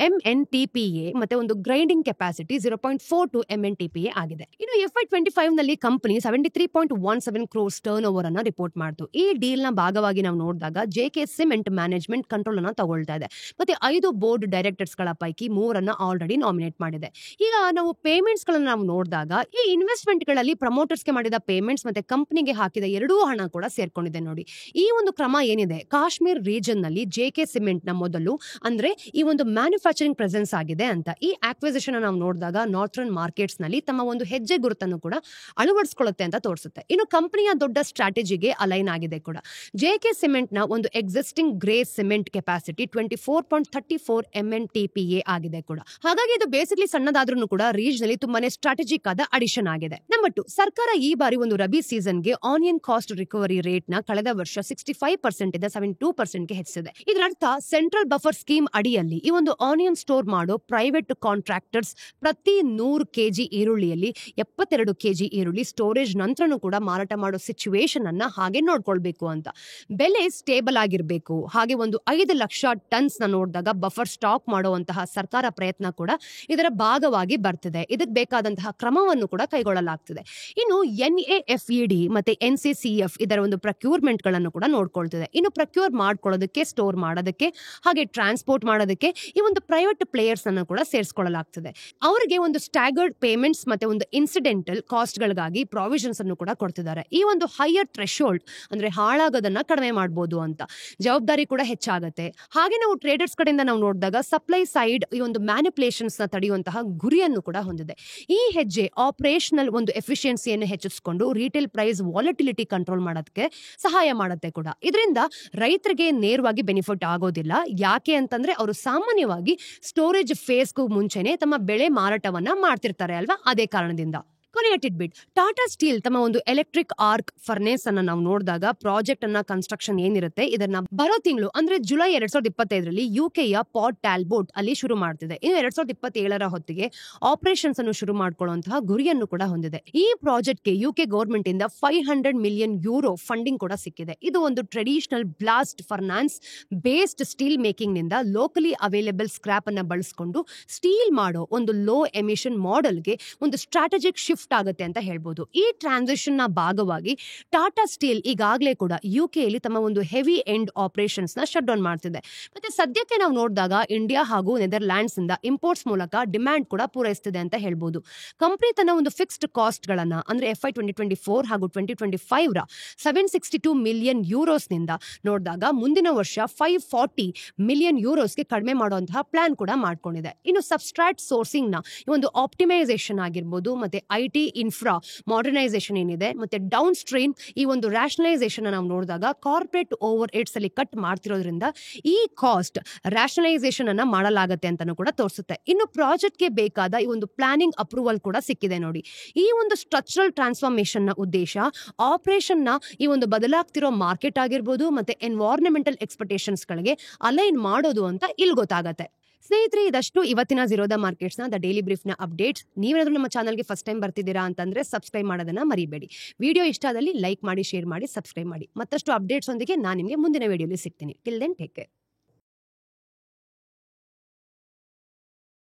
MNTPA ಮತ್ತೆ ಒಂದು ಗ್ರೈಂಡಿಂಗ್ ಕೆಪಾಸಿಟಿ 0.42 MNTPA ಆಗಿದೆ. ಇನ್ನು FY25 ನಲ್ಲಿ ಕಂಪನಿ 73.17 ಕ್ರೋರ್ಸ್ ಟರ್ನ್ ಓವರ್ ಅನ್ನ ರಿಪೋರ್ಟ್ ಮಾಡ್ತು. ಈ ಡೀಲ್ ನ ಭಾಗವಾಗಿ ನಾವು ನೋಡಿದಾಗ JK ಸಿಮೆಂಟ್ ಮ್ಯಾನೇಜ್ಮೆಂಟ್ ಕಂಟ್ರೋಲ್ ಅನ್ನ ತಗೊಳ್ತಾ ಇದೆ. ಮತ್ತೆ 5 ಬೋರ್ಡ್ ಡೈರೆಕ್ಟರ್ಸ್ ಗಳ ಪೈಕಿ 3 ಆಲ್ರೆಡಿ ನಾಮಿನೇಟ್ ಮಾಡಿದೆ. ಈಗ ನಾವು ಪೇಮೆಂಟ್ಸ್ ಗಳನ್ನ ನಾವು ನೋಡಿದಾಗ ಈ ಇನ್ವೆಸ್ಟ್ಮೆಂಟ್ ಗಳಲ್ಲಿ ಪ್ರಮೋಟರ್ಸ್ ಗೆ ಮಾಡಿದ ಪೇಮೆಂಟ್ಸ್ ಮತ್ತೆ ಕಂಪನಿಗೆ ಹಾಕಿದ ಎರಡೂ ಹಣ ಕೂಡ ಸೇರ್ಕೊಂಡಿದೆ ನೋಡಿ. ಈ ಒಂದು ಕ್ರಮ ಏನಿದೆ, ಕಾಶ್ಮೀರ್ ರೀಜನ್ ನಲ್ಲಿ JK ಸಿಮೆಂಟ್ ನ ಮೊದಲು ಅಂದ್ರೆ ಈ ಒಂದು ಮ್ಯಾನುಫ್ಯಾಕ್ಚರಿಂಗ್ ಪ್ರೆಸೆನ್ಸ್ ಆಗಿದೆ ಅಂತ. ಈ ಆಕ್ವಿಸಿಷನ್ ನಾವು ನೋಡಿದಾಗ ನಾರ್ಥರ್ನ್ ಮಾರ್ಕೆಟ್ಸ್ ನಲ್ಲಿ ತಮ್ಮ ಒಂದು ಹೆಜ್ಜೆ ಗುರುತನ್ನು ಕೂಡ ಅಳವಡಿಸಿಕೊಳ್ಳುತ್ತೆ ಅಂತ ತೋರಿಸುತ್ತೆ. ಇನ್ನು ಕಂಪನಿಯ ದೊಡ್ಡ ಸ್ಟ್ರಾಟಜಿಗೆ ಅಲೈನ್ ಆಗಿದೆ ಕೂಡ. JK ಸಿಮೆಂಟ್ ನ ಒಂದು existing grey cement capacity 24.34 MNTPA ಆಗಿದೆ ಕೂಡ. ಹಾಗಾಗಿ ಇದು ಬೇಸಿಕ್ಲಿ ಸಣ್ಣದಾದ್ರೂ ಕೂಡ ರೀಜನ್ ನಲ್ಲಿ ತುಂಬಾನೇ ಸ್ಟ್ರಾಟಜಿಕ್ ಆದ ಅಡಿಷನ್ ಆಗಿದೆ. ನಂಬರ್ 2, ಸರ್ಕಾರ ಈ ಬಾರಿ ಒಂದು ರಬಿ ಸೀಸನ್ಗೆ ಆನಿಯನ್ ಕಾಸ್ಟ್ ರಿಕವರಿ ರೇಟ್ ನ ಕಳೆದ ವರ್ಷ 65% ಇಂದ 72% ಗೆ ಹೆಚ್ಚಿಸಿದೆ. ಇದರರ್ಥ ಸೆಂಟ್ರಲ್ ಬಫರ್ ಸ್ಕೀಮ್ ಅಡಿಯಲ್ಲಿ ಈ ಒಂದು ಆನಿಯನ್ ಸ್ಟೋರ್ ಮಾಡೋ ಪ್ರೈವೇಟ್ ಕಾಂಟ್ರಾಕ್ಟರ್ಸ್ ಪ್ರತಿ 100 kg ಈರುಳ್ಳಿಯಲ್ಲಿ 72 kg ಈರುಳ್ಳಿ ಸ್ಟೋರೇಜ್ ನಂತರನೂ ಕೂಡ ಮಾರಾಟ ಮಾಡೋ ಸಿಚುವೇಶನ್ ಅನ್ನ ಹಾಗೆ ನೋಡ್ಕೊಳ್ಬೇಕು ಅಂತ. ಬೆಲೆ ಸ್ಟೇಬಲ್ ಆಗಿರ್ಬೇಕು. ಹಾಗೆ ಒಂದು 5 ಲಕ್ಷ ಟನ್ಸ್ ನ ನೋಡಿದಾಗ ಬಫರ್ ಸ್ಟಾಕ್ ಮಾಡುವಂತಹ ಸರ್ಕಾರ ಪ್ರಯತ್ನ ಕೂಡ ಇದರ ಭಾಗವಾಗಿ ಬರ್ತಿದೆ. ಇದಕ್ಕೆ ಬೇಕಾದಂತಹ ಕ್ರಮವನ್ನು ಕೂಡ ಕೈಗೊಳ್ಳಲಾಗ್ತಿದೆ. ಇನ್ನು NAFED ಮತ್ತೆ NCCF ಇದರ ಒಂದು ಪ್ರಕ್ಯೂರ್ಮೆಂಟ್ ಗಳನ್ನು ಕೂಡ ನೋಡ್ಕೊಳ್ತಿದೆ. ಇನ್ನು ಪ್ರಕ್ಯೂರ್ ಮಾಡ್ಕೊಳ್ಳೋದಕ್ಕೆ, ಸ್ಟೋರ್ ಮಾಡೋದಕ್ಕೆ, ಹಾಗೆ ಟ್ರಾನ್ಸ್ಪೋರ್ಟ್ ಮಾಡೋದಕ್ಕೆ ಈ ಒಂದು ಪ್ರೈವೇಟ್ ಪ್ಲೇಯರ್ಸ್ ಅನ್ನು ಕೂಡ ಸೇರಿಸಿಕೊಳ್ಳಲಾಗ್ತಿದೆ. ಅವರಿಗೆ ಒಂದು ಸ್ಟ್ಯಾಗರ್ಡ್ ಪೇಮೆಂಟ್ಸ್ ಮತ್ತೆ ಒಂದು ಇನ್ಸಿಡೆಂಟಲ್ ಕಾಸ್ಟ್ ಗಳಿಗಾಗಿ ಪ್ರಾವಿಷನ್ಸ್ ಅನ್ನು ಕೂಡ ಕೊಡ್ತಿದ್ದಾರೆ. ಈ ಒಂದು ಹೈಯರ್ ಥ್ರೆಶೋಲ್ಡ್ ಅಂದ್ರೆ ಹಾಳಾಗೋದನ್ನ ಕಡಿಮೆ ಮಾಡಬಹುದು ಅಂತ. ಜವಾಬ್ದಾರಿ ಕೂಡ ಹೆಚ್ಚಾಗುತ್ತೆ. ಹಾಗೆ ನಾವು ಟ್ರೇಡರ್ಸ್ ಕಡೆಯಿಂದ ನಾವು ನೋಡಿದಾಗ ಸಪ್ಲೈ ಸೈಡ್ ಈ ಒಂದು ಮ್ಯಾನಿಪುಲೇಷನ್ಸ್ ನ ತಡೆಯುವಂತಹ ಗುರಿಯನ್ನು ಕೂಡ ಹೊಂದಿದೆ. ಈ ಹೆಜ್ಜೆ ಆಪರೇಷನಲ್ ಒಂದು ಎಫಿಷಿಯನ್ಸಿಯನ್ನು ಹೆಚ್ಚಿಸಿಕೊಂಡು ರಿಟೇಲ್ ಪ್ರೈಸ್ ವಾಲಟಿಲಿಟಿ ಕಂಟ್ರೋಲ್ ಮಾಡೋದಕ್ಕೆ ಸಹಾಯ ಮಾಡುತ್ತೆ ಕೂಡ. ಇದರಿಂದ ರೈತರಿಗೆ ನೇರವಾಗಿ ಬೆನಿಫಿಟ್ ಆಗೋದಿಲ್ಲ. ಯಾಕೆ ಅಂತಂದ್ರೆ ಅವರು ಸಾಮಾನ್ಯವಾಗಿ ಸ್ಟೋರೇಜ್ ಫೇಸ್ಗೂ ಮುಂಚೆನೆ ತಮ್ಮ ಬೆಳೆ ಮಾರಾಟವನ್ನ ಮಾಡ್ತಿರ್ತಾರೆ ಅಲ್ವಾ, ಅದೇ ಕಾರಣದಿಂದ. ಕೊನೆಯ ಟಿಡ್ಬಿಟ್, ಟಾಟಾ ಸ್ಟೀಲ್ ತಮ್ಮ ಒಂದು ಎಲೆಕ್ಟ್ರಿಕ್ ಆರ್ಕ್ ಫರ್ನೇಸ್ ಅನ್ನ ನಾವು ನೋಡಿದಾಗ ಪ್ರಾಜೆಕ್ಟ್ ಅನ್ನ ಕನ್ಸ್ಟ್ರಕ್ಷನ್ ಏನಿರುತ್ತೆ ಇದನ್ನ ಬರೋ ತಿಂಗಳು ಅಂದ್ರೆ ಜುಲೈ 2025ರಲ್ಲಿ ಯುಕೆಯ ಪಾರ್ಟ್ ಟ್ಯಾಲ್ಬೋಟ್ ಅಲ್ಲಿ ಶುರು ಮಾಡ್ತಿದೆ. ಇನ್ನು 2027ರ ಹೊತ್ತಿಗೆ ಆಪರೇಷನ್ಸ್ ಅನ್ನು ಶುರು ಮಾಡ್ಕೊಳ್ಳುವಂತಹ ಗುರಿಯನ್ನು ಕೂಡ ಹೊಂದಿದೆ. ಈ ಪ್ರಾಜೆಕ್ಟ್ಗೆ UK ಗವರ್ಮೆಂಟ್ ಇಂದ 500 ಮಿಲಿಯನ್ ಯೂರೋ ಫಂಡಿಂಗ್ ಕೂಡ ಸಿಕ್ಕಿದೆ. ಇದು ಒಂದು traditional blast furnace based steel making ನಿಂದ ಲೋಕಲಿ ಅವೈಲೇಬಲ್ ಸ್ಕ್ರಾಪ್ ಅನ್ನ ಬಳಸಿಕೊಂಡು ಸ್ಟೀಲ್ ಮಾಡೋ ಒಂದು ಲೋ ಎಮಿಷನ್ ಮಾಡೆಲ್ಗೆ ಒಂದು ಸ್ಟ್ರಾಟಜಿಕ್ ಶಿಫ್ಟ್ ಆಗುತ್ತೆ ಅಂತ ಹೇಳ್ಬೋದು. ಈ ಟ್ರಾನ್ಸಿಷನ್ ನ ಭಾಗವಾಗಿ ಟಾಟಾ ಸ್ಟೀಲ್ ಈಗಾಗಲೇ ಕೂಡ ಯುಕೆಯಲ್ಲಿ ತಮ್ಮ ಒಂದು ಹೆವಿ ಎಂಡ್ ಆಪರೇಷನ್ಸ್ ನ ಶಟ್ ಡೌನ್ ಮಾಡ್ತಿದೆ. ಮತ್ತೆ ಸದ್ಯಕ್ಕೆ ನಾವು ನೋಡಿದಾಗ ಇಂಡಿಯಾ ಹಾಗೂ ನೆದರ್ಲ್ಯಾಂಡ್ಸ್ ಇಂದ ಇಂಪೋರ್ಟ್ಸ್ ಮೂಲಕ ಡಿಮ್ಯಾಂಡ್ ಕೂಡ ಪೂರೈಸ್ತಿದೆ ಅಂತ ಹೇಳ್ಬೋದು. ಕಂಪನಿ ತನ್ನ ಒಂದು ಫಿಕ್ಸ್ಡ್ ಕಾಸ್ಟ್ ಗಳನ್ನ ಅಂದ್ರೆ FY 2024 ಹಾಗೂ 2025ರ 762 ಮಿಲಿಯನ್ ಯೂರೋಸ್ ನಿಂದ ನೋಡಿದಾಗ ಮುಂದಿನ ವರ್ಷ 540 ಮಿಲಿಯನ್ ಯೂರೋಸ್ಗೆ ಕಡಿಮೆ ಮಾಡುವಂತಹ ಪ್ಲಾನ್ ಕೂಡ ಮಾಡ್ಕೊಂಡಿದೆ. ಇನ್ನು ಸಬ್ಸ್ಟ್ರಾಟ್ ಸೋರ್ಸಿಂಗ್ ನ ಒಂದು ಆಪ್ಟಿಮೈಸೇಷನ್ ಆಗಿರ್ಬೋದು, ಮತ್ತೆ IT ಇನ್ಫ್ರಾ ಮಾಡರ್ನೈಸೇಷನ್ ಏನಿದೆ, ಮತ್ತೆ ಡೌನ್ ಸ್ಟ್ರೀಮ್ ಈ ಒಂದು ರ್ಯಾಷನಲೈಸೇಷನ್ ನಾವು ನೋಡಿದಾಗ ಕಾರ್ಪೊರೇಟ್ ಓವರ್ ಹೆಡ್ಸ್ ಅಲ್ಲಿ ಕಟ್ ಮಾಡ್ತಿರೋದ್ರಿಂದ ಈ ಕಾಸ್ಟ್ ರ್ಯಾಷನಲೈಸೇಷನ್ ಅನ್ನ ಮಾಡಲಾಗುತ್ತೆ ಅಂತಾನೂ ಕೂಡ ತೋರಿಸುತ್ತೆ. ಇನ್ನು ಪ್ರಾಜೆಕ್ಟ್ ಗೆ ಬೇಕಾದ ಈ ಒಂದು ಪ್ಲಾನಿಂಗ್ ಅಪ್ರೂವಲ್ ಕೂಡ ಸಿಕ್ಕಿದೆ ನೋಡಿ. ಈ ಒಂದು ಸ್ಟ್ರಕ್ಚರಲ್ ಟ್ರಾನ್ಸ್ಫಾರ್ಮೇಶನ್ ನ ಉದ್ದೇಶ ಆಪರೇಷನ್ ನ ಈ ಒಂದು ಬದಲಾಗ್ತಿರೋ ಮಾರ್ಕೆಟ್ ಆಗಿರ್ಬೋದು ಮತ್ತೆ ಎನ್ವೈರನ್ಮೆಂಟಲ್ ಎಕ್ಸ್ಪೆಕ್ಟೇಷನ್ಸ್ ಗಳಿಗೆ ಅಲೈನ್ ಮಾಡೋದು ಅಂತ ಇಲ್ಲಿ ಗೊತ್ತಾಗತ್ತೆ. ಸ್ನೇಹಿತರೆ, ಇದಷ್ಟು ಇವತ್ತಿನ ಝೀರೋ ದ ಮಾರ್ಕೆಟ್ಸ್ ನ ದ ಡೈಲಿ ಬ್ರೀಫ್ ನ ಅಪ್ಡೇಟ್ಸ್. ನೀವೇನಾದ್ರೂ ನಮ್ಮ ಚಾನಲ್ಗೆ ಫಸ್ಟ್ ಟೈಮ್ ಬರ್ತಿದ್ದೀರಾ ಅಂತಂದ್ರೆ ಸಬ್ಸ್ಕ್ರೈಬ್ ಮಾಡೋದನ್ನ ಮರಿಬೇಡಿ. ವಿಡಿಯೋ ಇಷ್ಟ ಆದಲ್ಲಿ ಲೈಕ್ ಮಾಡಿ, ಶೇರ್ ಮಾಡಿ, ಸಬ್ಸ್ಕ್ರೈಬ್ ಮಾಡಿ. ಮತ್ತಷ್ಟು ಅಪ್ಡೇಟ್ಸ್ ಒಂದಿಗೆ ನಾನು ನಿಮಗೆ ಮುಂದಿನ ವಿಡಿಯೋಲಿ ಸಿಗ್ತೀನಿ. Till then take care.